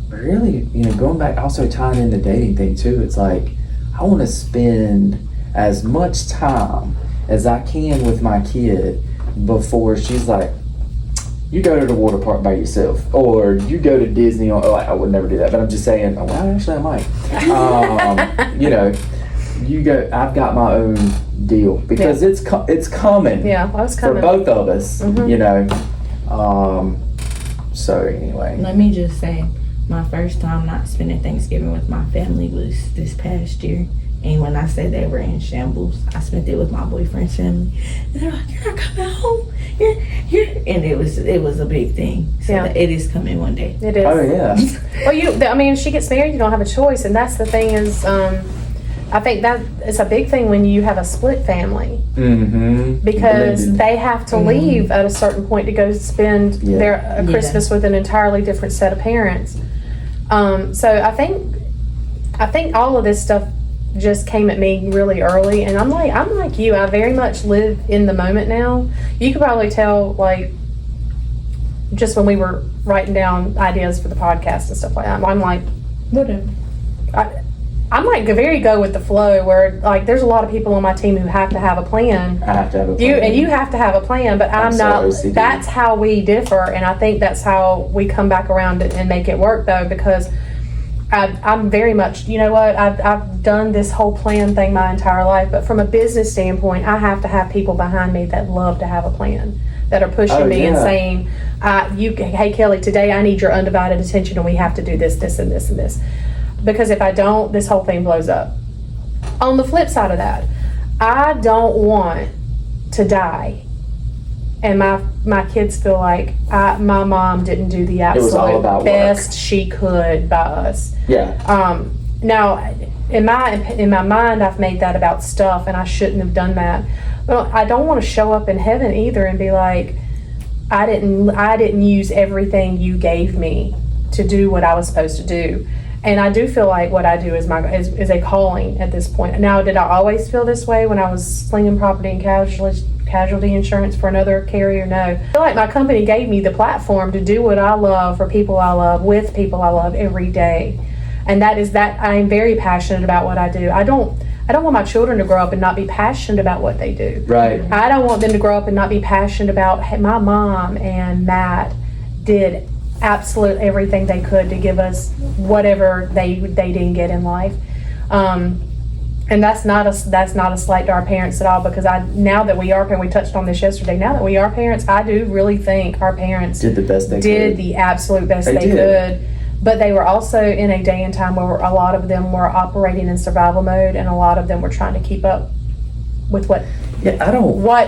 Speaker 2: really, going back, also tying in the dating thing too, it's like, I want to spend as much time as I can with my kid, before she's like, you go to the water park by yourself, or you go to Disney. Or I would never do that, but I'm just saying. Oh, well, actually, I might. You know, you go. I've got my own deal because it's coming.
Speaker 3: Yeah, well, it's coming
Speaker 2: for both of us. You know. So anyway,
Speaker 1: let me just say, my first time not spending Thanksgiving with my family was this past year. And when I said they were in shambles, I spent it with my boyfriend's family. And they're like, you're not coming home. You're. And it was a big thing. So it is coming one day.
Speaker 3: It is.
Speaker 2: Oh, yeah.
Speaker 3: Well, I mean, if she gets married, you don't have a choice. And that's the thing is, I think that it's a big thing when you have a split family. Because they have to leave at a certain point to go spend their Christmas with an entirely different set of parents. So I think all of this stuff just came at me really early, and I'm like you. I very much live in the moment now. You could probably tell, like, just when we were writing down ideas for the podcast and stuff like that. I'm like,
Speaker 1: whatever.
Speaker 3: I'm like very go with the flow. Where, like, there's a lot of people on my team who have to have a plan.
Speaker 2: I have to have a plan.
Speaker 3: You have to have a plan, but I'm not.
Speaker 2: OCD.
Speaker 3: That's how we differ, and I think that's how we come back around and make it work, though, because I'm very much, you know what, I've done this whole plan thing my entire life, but from a business standpoint, I have to have people behind me that love to have a plan, that are pushing me and saying, hey Kelly, today I need your undivided attention and we have to do this, this, and this, and this. Because if I don't, this whole thing blows up. On the flip side of that, I don't want to die and my kids feel like my mom didn't do the absolute best she could by us.
Speaker 2: Yeah.
Speaker 3: Now, in my mind, I've made that about stuff, and I shouldn't have done that. But I don't want to show up in heaven either and be like, I didn't use everything you gave me to do what I was supposed to do. And I do feel like what I do is a calling at this point. Now, did I always feel this way when I was slinging property and casualty insurance for another carrier? No. I feel like my company gave me the platform to do what I love for people I love with people I love every day. And that is that I am very passionate about what I do. I don't want my children to grow up and not be passionate about what they do.
Speaker 2: Right.
Speaker 3: I don't want them to grow up and not be passionate about, hey, my mom and Matt did absolute everything they could to give us whatever they didn't get in life. And that's not a slight to our parents at all, because now that we are parents, we touched on this yesterday, now that we are parents, I do really think our parents
Speaker 2: did the best they
Speaker 3: did
Speaker 2: could.
Speaker 3: The absolute best they could. But they were also in a day and time where a lot of them were operating in survival mode, and a lot of them were trying to keep up with what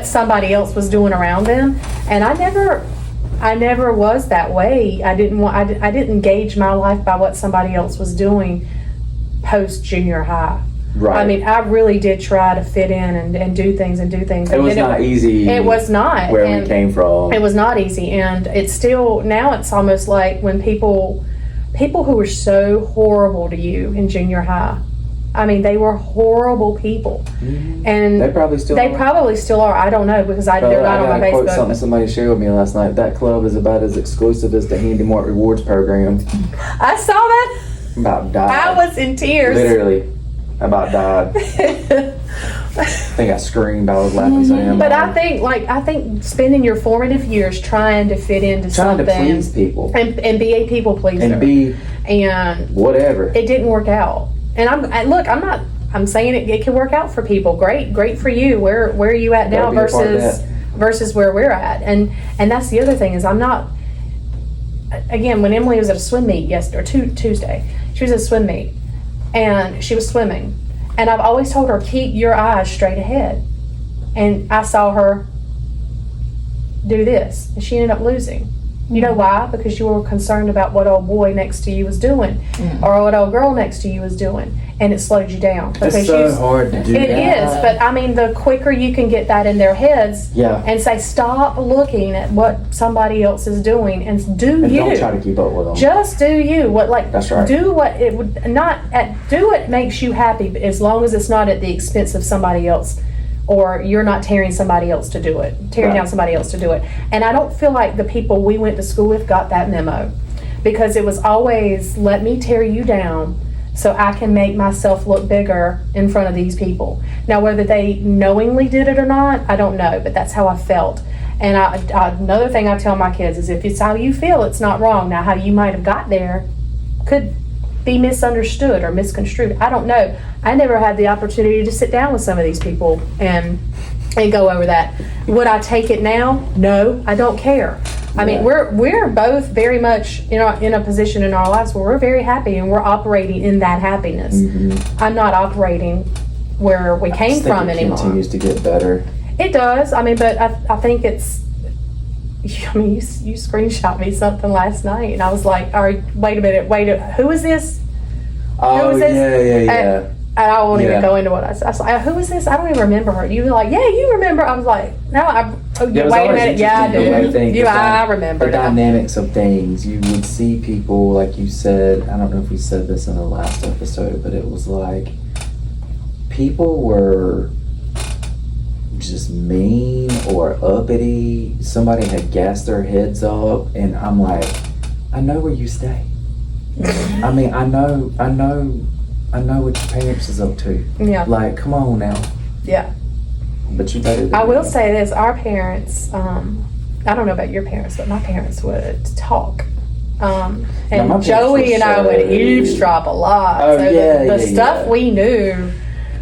Speaker 3: somebody else was doing around them. And I never was that way. I didn't gauge my life by what somebody else was doing post junior high.
Speaker 2: Right.
Speaker 3: I mean, I really did try to fit in and do things.
Speaker 2: It was not easy.
Speaker 3: It was not.
Speaker 2: Where we came from.
Speaker 3: It was not easy. And it's still, now it's almost like when people who were so horrible to you in junior high, I mean, they were horrible people.
Speaker 2: Mm-hmm.
Speaker 3: And
Speaker 2: they probably still are.
Speaker 3: I don't know, because they're not on my Facebook.
Speaker 2: Quote something somebody shared with me last night. That club is about as exclusive as the Handy Mart Rewards program.
Speaker 3: I saw that.
Speaker 2: About died.
Speaker 3: I was in tears.
Speaker 2: Literally. About died. I think I screamed. I was laughing so damn
Speaker 3: But
Speaker 2: hard.
Speaker 3: I think spending your formative years trying to fit into something,
Speaker 2: trying to please people,
Speaker 3: and be a people pleaser,
Speaker 2: and whatever,
Speaker 3: it didn't work out. And I'm saying it can work out for people. Great for you. Where are you at now versus where we're at? And that's the other thing is, I'm not. Again, when Emily was at a swim meet Tuesday, she was at a swim meet and she was swimming. And I've always told her, keep your eyes straight ahead. And I saw her do this, and she ended up losing. You know why? Because you were concerned about what old boy next to you was doing, or what old girl next to you was doing, and it slowed you down.
Speaker 2: It's so hard to do that.
Speaker 3: It is, but I mean, the quicker you can get that in their heads, and say, stop looking at what somebody else is doing, and do you.
Speaker 2: Don't try to keep up with them.
Speaker 3: Just do you.
Speaker 2: That's right.
Speaker 3: Do what it would do what makes you happy, as long as it's not at the expense of somebody else. Or you're not tearing somebody else to do it, down somebody else to do it. And I don't feel like the people we went to school with got that memo, because it was always, let me tear you down so I can make myself look bigger in front of these people. Now, whether they knowingly did it or not, I don't know, but that's how I felt. And another thing I tell my kids is if it's how you feel, it's not wrong. Now, how you might have got there could be misunderstood or misconstrued. I don't know. I never had the opportunity to sit down with some of these people and go over that. Would I take it now? No, I don't care. I mean, we're both very much in a position in our lives where we're very happy and we're operating in that happiness. I'm not operating where we came from anymore.
Speaker 2: It continues to get better.
Speaker 3: It does. I mean, but I think it's. I mean, you screenshot me something last night, and I was like, "All right, wait a minute, who is this?
Speaker 2: Oh, yeah.
Speaker 3: And I won't even go into what I said. I was like, who is this? I don't even remember her. You were like, yeah, you remember. I was like, no, wait a minute. Yeah, I do. I remember.
Speaker 2: The dynamics of things. You would see people, like you said, I don't know if we said this in the last episode, but it was like, people were just mean or uppity. Somebody had gassed their heads up, and I'm like, I know where you stay. I mean, I know what your parents is up to.
Speaker 3: Yeah.
Speaker 2: Like, come on now.
Speaker 3: Yeah.
Speaker 2: But you better.
Speaker 3: I will say this: our parents. I don't know about your parents, but my parents would talk. And Joey and I would eavesdrop a lot.
Speaker 2: Oh,
Speaker 3: so
Speaker 2: yeah,
Speaker 3: the stuff we knew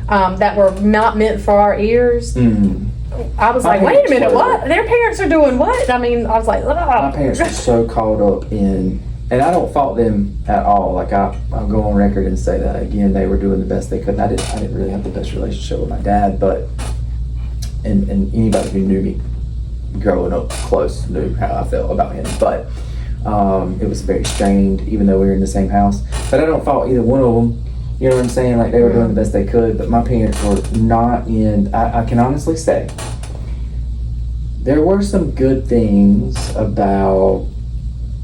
Speaker 3: that were not meant for our ears. I was like, wait a minute, what? Their parents are doing what? I mean, I was like,
Speaker 2: my parents were so caught up in. And I don't fault them at all. Like I'll go on record and say that again, they were doing the best they could. And I didn't really have the best relationship with my dad, but and anybody who knew me growing up close knew how I felt about him. But it was very strained, even though we were in the same house. But I don't fault either one of them. You know what I'm saying? Like they were doing the best they could. But my parents were not in. I can honestly say there were some good things about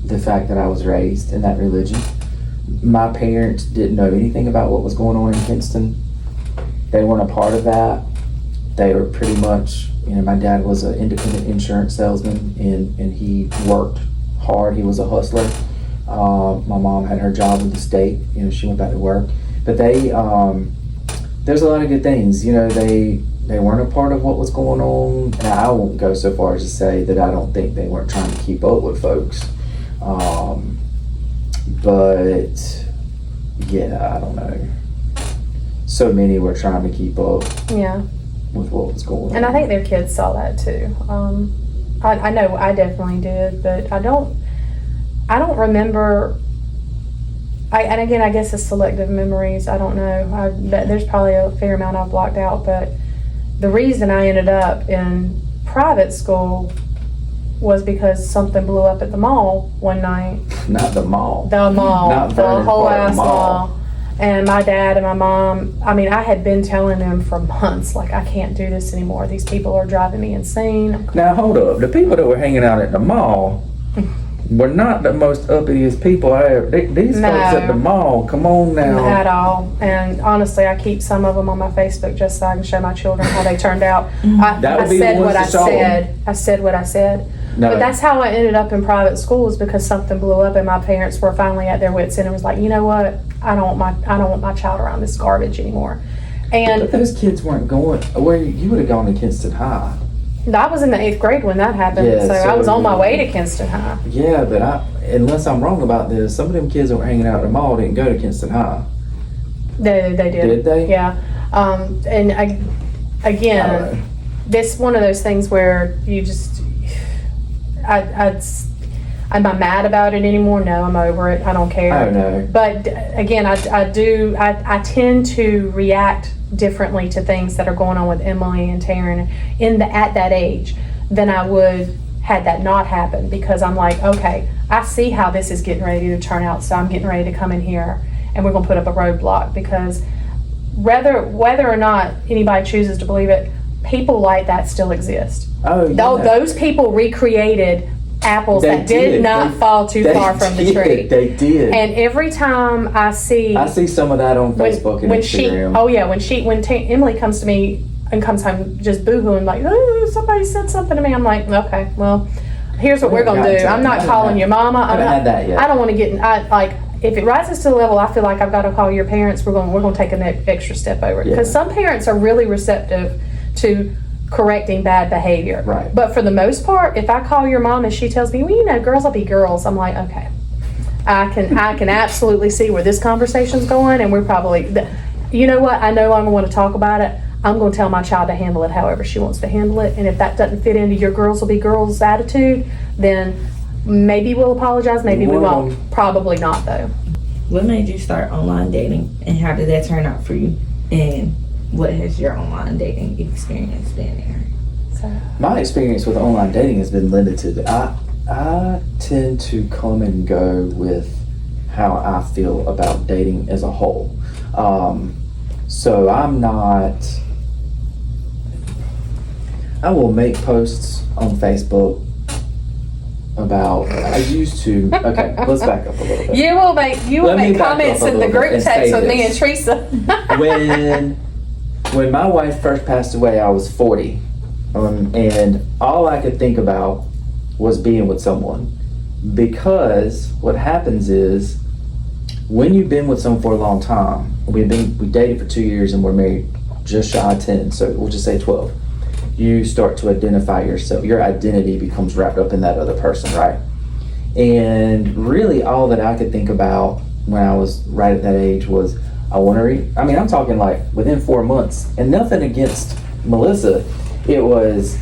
Speaker 2: the fact that I was raised in that religion. My parents didn't know anything about what was going on in Kinston. They weren't a part of that. They were pretty much, my dad was an independent insurance salesman and he worked hard. He was a hustler. My mom had her job with the state. She went back to work. But there's a lot of good things. They weren't a part of what was going on. And I won't go so far as to say that I don't think they weren't trying to keep up with folks. But yeah, I don't know. So many were trying to keep up with what was going on.
Speaker 3: And I think their kids saw that too. I know I definitely did, but I don't remember. And again, I guess it's selective memories. I don't know. There's probably a fair amount I've blocked out, but the reason I ended up in private school was because something blew up at the mall one night.
Speaker 2: Not the mall.
Speaker 3: The mall.
Speaker 2: Not
Speaker 3: the whole ass
Speaker 2: mall.
Speaker 3: mall. And my dad and my mom, I mean, I had been telling them for months, like, I can't do this anymore. These people are driving me insane.
Speaker 2: Now, hold up. The people that were hanging out at the mall were not the most uppitiest people I ever. These folks at the mall, come on now.
Speaker 3: Not at all. And honestly, I keep some of them on my Facebook just so I can show my children how they turned out. I said what I said. I said what I said. No. But that's how I ended up in private schools, because something blew up and my parents were finally at their wits' end and was like, you know what? I don't want my child around this garbage anymore. And
Speaker 2: but those kids weren't going where you would have gone to Kinston High.
Speaker 3: I was in the 8th grade when that happened, so I was on my way to Kinston High.
Speaker 2: Yeah, but unless I'm wrong about this, some of them kids that were hanging out at the mall didn't go to Kinston High.
Speaker 3: They did.
Speaker 2: Did they?
Speaker 3: Yeah. And again, this one of those things where you just, am I mad about it anymore? No, I'm over it. I don't care.
Speaker 2: I don't know.
Speaker 3: But again, I tend to react differently to things that are going on with Emily and Taryn at that age than I would had that not happened, because I'm like, okay, I see how this is getting ready to turn out, so I'm getting ready to come in here and we're going to put up a roadblock, because whether or not anybody chooses to believe it, people like that still exist.
Speaker 2: Oh, yeah.
Speaker 3: Those people recreated apples that did not fall too far from the tree.
Speaker 2: They did.
Speaker 3: And every time I see
Speaker 2: some of that on Facebook and Instagram.
Speaker 3: When Emily comes to me and comes home just boohooing like, oh, somebody said something to me, I'm like, okay, well, here's what we're gonna do. I'm not calling your mama. I don't want to get in. If it rises to the level I feel like I've got to call your parents, we're going to take an extra step over it, because some parents are really receptive to correcting bad behavior.
Speaker 2: Right.
Speaker 3: But for the most part, if I call your mom and she tells me, well, you know, girls will be girls, I'm like, okay. I can absolutely see where this conversation's going, and we're probably, you know what, I no longer want to talk about it. I'm going to tell my child to handle it however she wants to handle it, and if that doesn't fit into your girls will be girls attitude, then maybe we'll apologize, maybe we won't. Probably not, though.
Speaker 1: What made you start online dating, and how did that turn out for you? And what has your online dating experience been, Aaron?
Speaker 2: My experience with online dating has been limited. I tend to come and go with how I feel about dating as a whole. So I'm not, I will make posts on Facebook about, I used to, okay, let's back up a little bit.
Speaker 3: You will make comments in the group text with me and Teresa.
Speaker 2: When my wife first passed away, I was 40. And all I could think about was being with someone, because what happens is when you've been with someone for a long time, we dated for 2 years and we're married just shy of 10, so we'll just say 12, you start to identify yourself. Your identity becomes wrapped up in that other person, right? And really all that I could think about when I was right at that age was I want to I'm talking like within 4 months, and nothing against Melissa, it was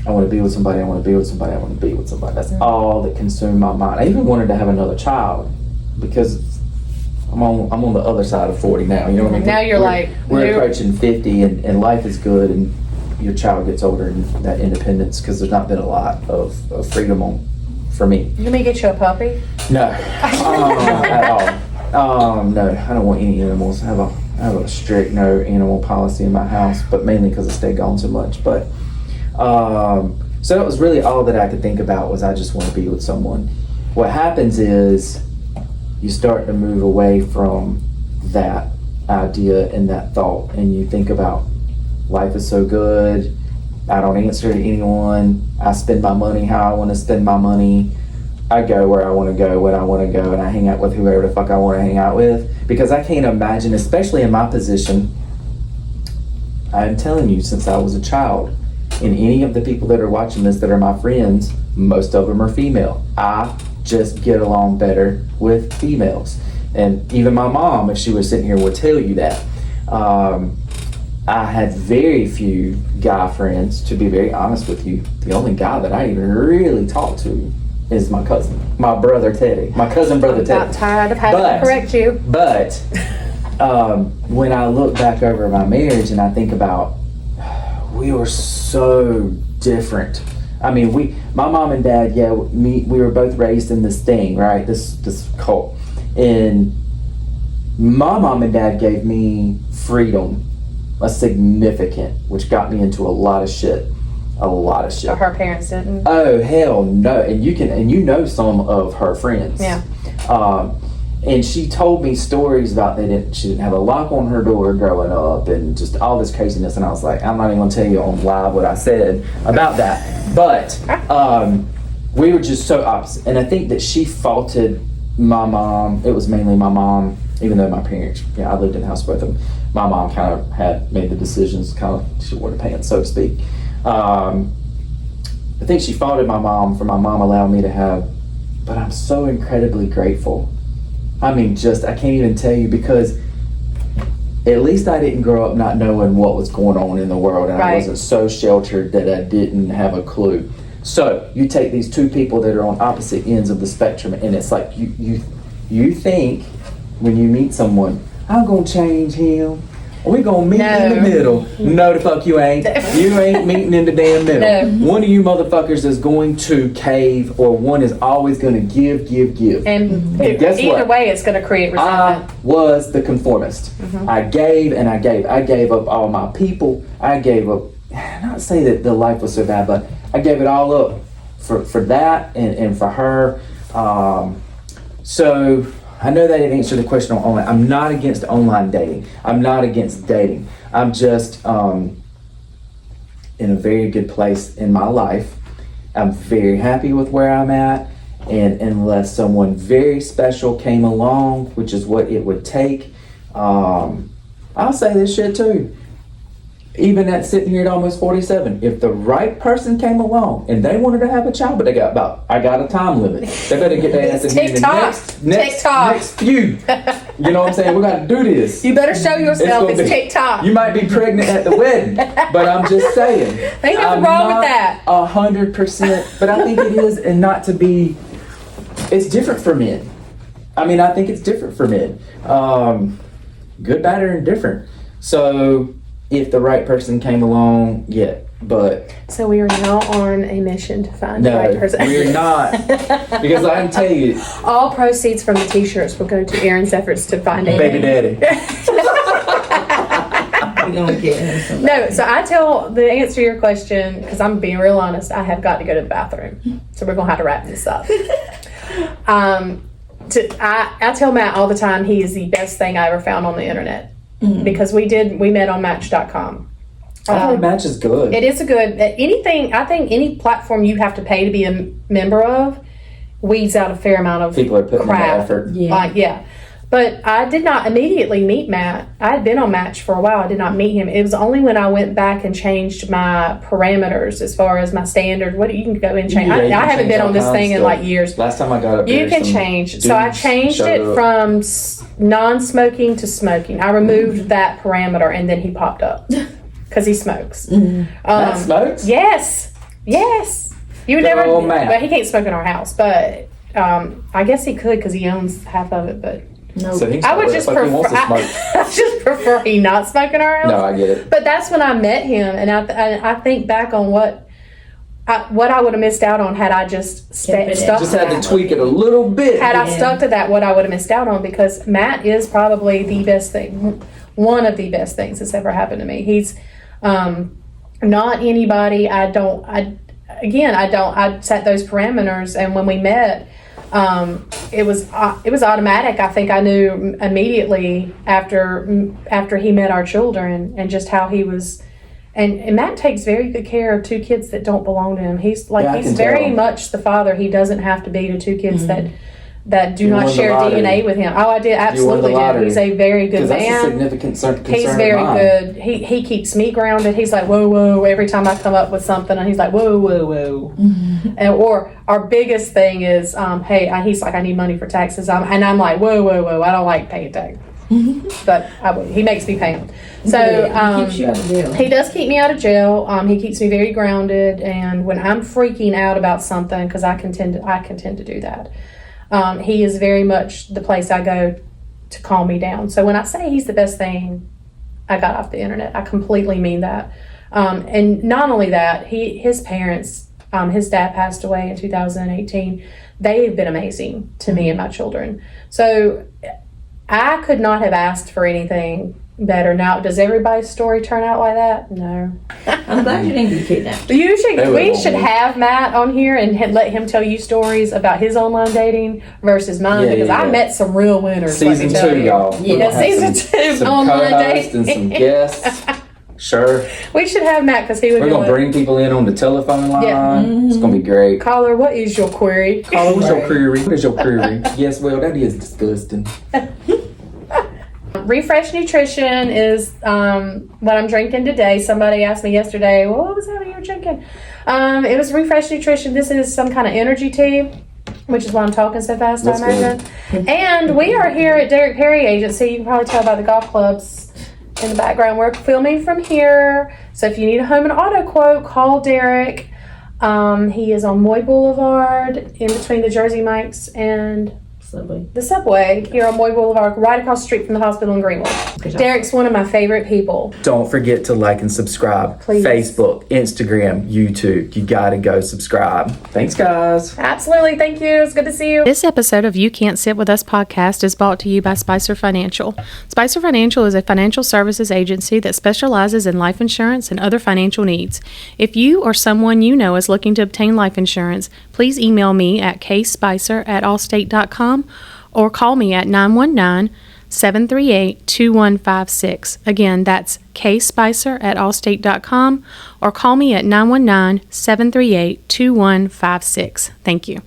Speaker 2: I want to be with somebody, I want to be with somebody, I want to be with somebody. That's all that consumed my mind. I even wanted to have another child because I'm on the other side of 40 now. You know what I mean?
Speaker 3: Now
Speaker 2: we're approaching 50, and life is good, and your child gets older, and that independence, because there's not been a lot of freedom for me.
Speaker 3: Let me get you a puppy.
Speaker 2: No, at all. No, I don't want any animals. I have a strict no animal policy in my house, but mainly because I stay gone so much. But so that was really all that I could think about, was I just want to be with someone. What happens is you start to move away from that idea and that thought, and you think about life is so good, I don't answer to anyone, I spend my money how I want to spend my money, I go where I want to go when I want to go, and I hang out with whoever the fuck I want to hang out with, because I can't imagine, especially in my position, I'm telling you, since I was a child, and any of the people that are watching this that are my friends, most of them are female. I just get along better with females. And even my mom, if she was sitting here, would tell you that. I had very few guy friends, to be very honest with you. The only guy that I even really talk to is my cousin, my brother Teddy, my cousin brother Teddy.
Speaker 3: I'm tired of having to correct you.
Speaker 2: But when I look back over my marriage and I think about, we were so different. I mean, my mom and dad, we were both raised in this thing, right? This cult. And my mom and dad gave me freedom, a significant, which got me into a lot of shit.
Speaker 3: So her parents didn't?
Speaker 2: Oh, hell no. And you know some of her friends.
Speaker 3: Yeah.
Speaker 2: And she told me stories about she didn't have a lock on her door growing up, and just all this craziness. And I was like, I'm not even gonna tell you on live what I said about that. But we were just so opposite. And I think that she faulted my mom. It was mainly my mom, even though my parents, I lived in the house with them. My mom kind of had made the decisions, she wore the pants, so to speak. I think she faulted my mom for my mom allowing me to have, but I'm so incredibly grateful. I mean, I can't even tell you, because at least I didn't grow up not knowing what was going on in the world, and right. I wasn't so sheltered that I didn't have a clue. So you take these two people that are on opposite ends of the spectrum, and it's like you think when you meet someone, I'm gonna change him. We're gonna meet in the middle. No, the fuck you ain't. You ain't meeting in the damn middle. No. One of you motherfuckers is going to cave, or one is always gonna give. And guess what?
Speaker 3: Either way, it's gonna create resentment.
Speaker 2: I was the conformist. Mm-hmm. I gave and I gave. I gave up all my people. I gave up, not to say that the life was so bad, but I gave it all up for that and for her. So I know that didn't answer the question on online. I'm not against online dating. I'm not against dating. I'm just in a very good place in my life. I'm very happy with where I'm at. And unless someone very special came along, which is what it would take, I'll say this shit too. even at sitting here at almost 47, if the right person came along and they wanted to have a child, but I got a time limit. They better get their ass in here in the next few. You know what I'm saying? We got to do this.
Speaker 3: You better show yourself. It's TikTok.
Speaker 2: You might be pregnant at the wedding, but I'm just saying.
Speaker 3: Ain't nothing wrong with that.
Speaker 2: 100%, but I think it is, and not to be. It's different for men. I mean, I think it's different for men. Good, bad, or indifferent. So, if the right person came along, yeah, but...
Speaker 3: So we are now on a mission to find the right person.
Speaker 2: No, we're not. Because I can tell you...
Speaker 3: All proceeds from the t-shirts will go to Aaron's efforts to find a
Speaker 2: baby daddy.
Speaker 3: No, so the answer to your question, because I'm being real honest, I have got to go to the bathroom. So we're going to have to wrap this up. I tell Matt all the time he is the best thing I ever found on the internet. Mm-hmm. Because we met on Match.com.
Speaker 2: I heard Match is good.
Speaker 3: It is I think any platform you have to pay to be a member of weeds out a fair amount of
Speaker 2: people are putting in the
Speaker 3: crap.
Speaker 2: effort.
Speaker 3: Yeah. But I did not immediately meet Matt. I had been on Match for a while. I did not meet him. It was only when I went back and changed my parameters as far as my standard. What you can go and change. I haven't been on this thing in like years.
Speaker 2: Last time I got up there,
Speaker 3: you can change. So I changed it from non-smoking to smoking. I removed that parameter, and then he popped up because he smokes.
Speaker 2: Matt smokes?
Speaker 3: Yes. You would never. But he can't smoke in our house. But I guess he could because he owns half of it. But.
Speaker 2: No, so
Speaker 3: I would just prefer. I just prefer he not smoke in our house.
Speaker 2: No, I get it.
Speaker 3: But that's when I met him, and I think back on what I would have missed out on had I just stuck.
Speaker 2: Just had to tweak it a little bit.
Speaker 3: Had I stuck to that, what I would have missed out on, because Matt is probably the best thing, one of the best things that's ever happened to me. He's not anybody. I set those parameters, and when we met. It was automatic. I think I knew immediately after he met our children, and just how he was, and Matt takes very good care of two kids that don't belong to him. He's very much the father he doesn't have to be to two kids that do not share DNA with him. Oh, I did absolutely do. He's a very good man.
Speaker 2: That's a significant concern.
Speaker 3: He's very good. He keeps me grounded. He's like, whoa, every time I come up with something, and he's like, whoa. And or our biggest thing is, hey, he's like, I need money for taxes. And I'm like, whoa, I don't like paying tax. But he makes me pay them. So
Speaker 1: he keeps you out of jail.
Speaker 3: He does keep me out of jail. He keeps me very grounded, and when I'm freaking out about something, because I can tend to do that. He is very much the place I go to calm me down. So when I say he's the best thing I got off the internet, I completely mean that. And not only that, his parents, his dad passed away in 2018. They've been amazing to me and my children. So I could not have asked for anything better. Now, does everybody's story turn out like that? No.
Speaker 1: I'm glad you didn't get kidnapped.
Speaker 3: We should have Matt on here and let him tell you stories about his online dating versus mine, because I met some real winners.
Speaker 2: Season 2, y'all.
Speaker 3: Yeah, season 2
Speaker 2: some
Speaker 3: online dating
Speaker 2: and some guests. Sure.
Speaker 3: We should have Matt, because he would.
Speaker 2: We're gonna bring people in on the telephone line.
Speaker 3: Yeah.
Speaker 2: It's gonna be great.
Speaker 3: Caller, what is your query?
Speaker 2: Caller, what's your query? What is your query? Yes, well, that is disgusting.
Speaker 3: Refresh Nutrition is what I'm drinking today. Somebody asked me yesterday, well, what was that you were drinking? It was Refresh Nutrition. This is some kind of energy tea, which is why I'm talking so fast, I imagine. And we are here at Derek Perry Agency. You can probably tell by the golf clubs in the background. We're filming from here. So if you need a home and auto quote, call Derek. He is on Moy Boulevard, in between the Jersey Mike's and the Subway here on Moy Boulevard, right across the street from the hospital in Greenwood. Derek's one of my favorite people.
Speaker 2: Don't forget to like and subscribe.
Speaker 3: Please.
Speaker 2: Facebook, Instagram, YouTube. You gotta go subscribe. Thanks, guys.
Speaker 3: Absolutely. Thank you. It's good to see you. This episode of You Can't Sit With Us podcast is brought to you by Spicer Financial. Spicer Financial is a financial services agency that specializes in life insurance and other financial needs. If you or someone you know is looking to obtain life insurance, please email me at kspicer@allstate.com or call me at 919-738-2156. Again, that's kspicer@allstate.com or call me at 919-738-2156. Thank you.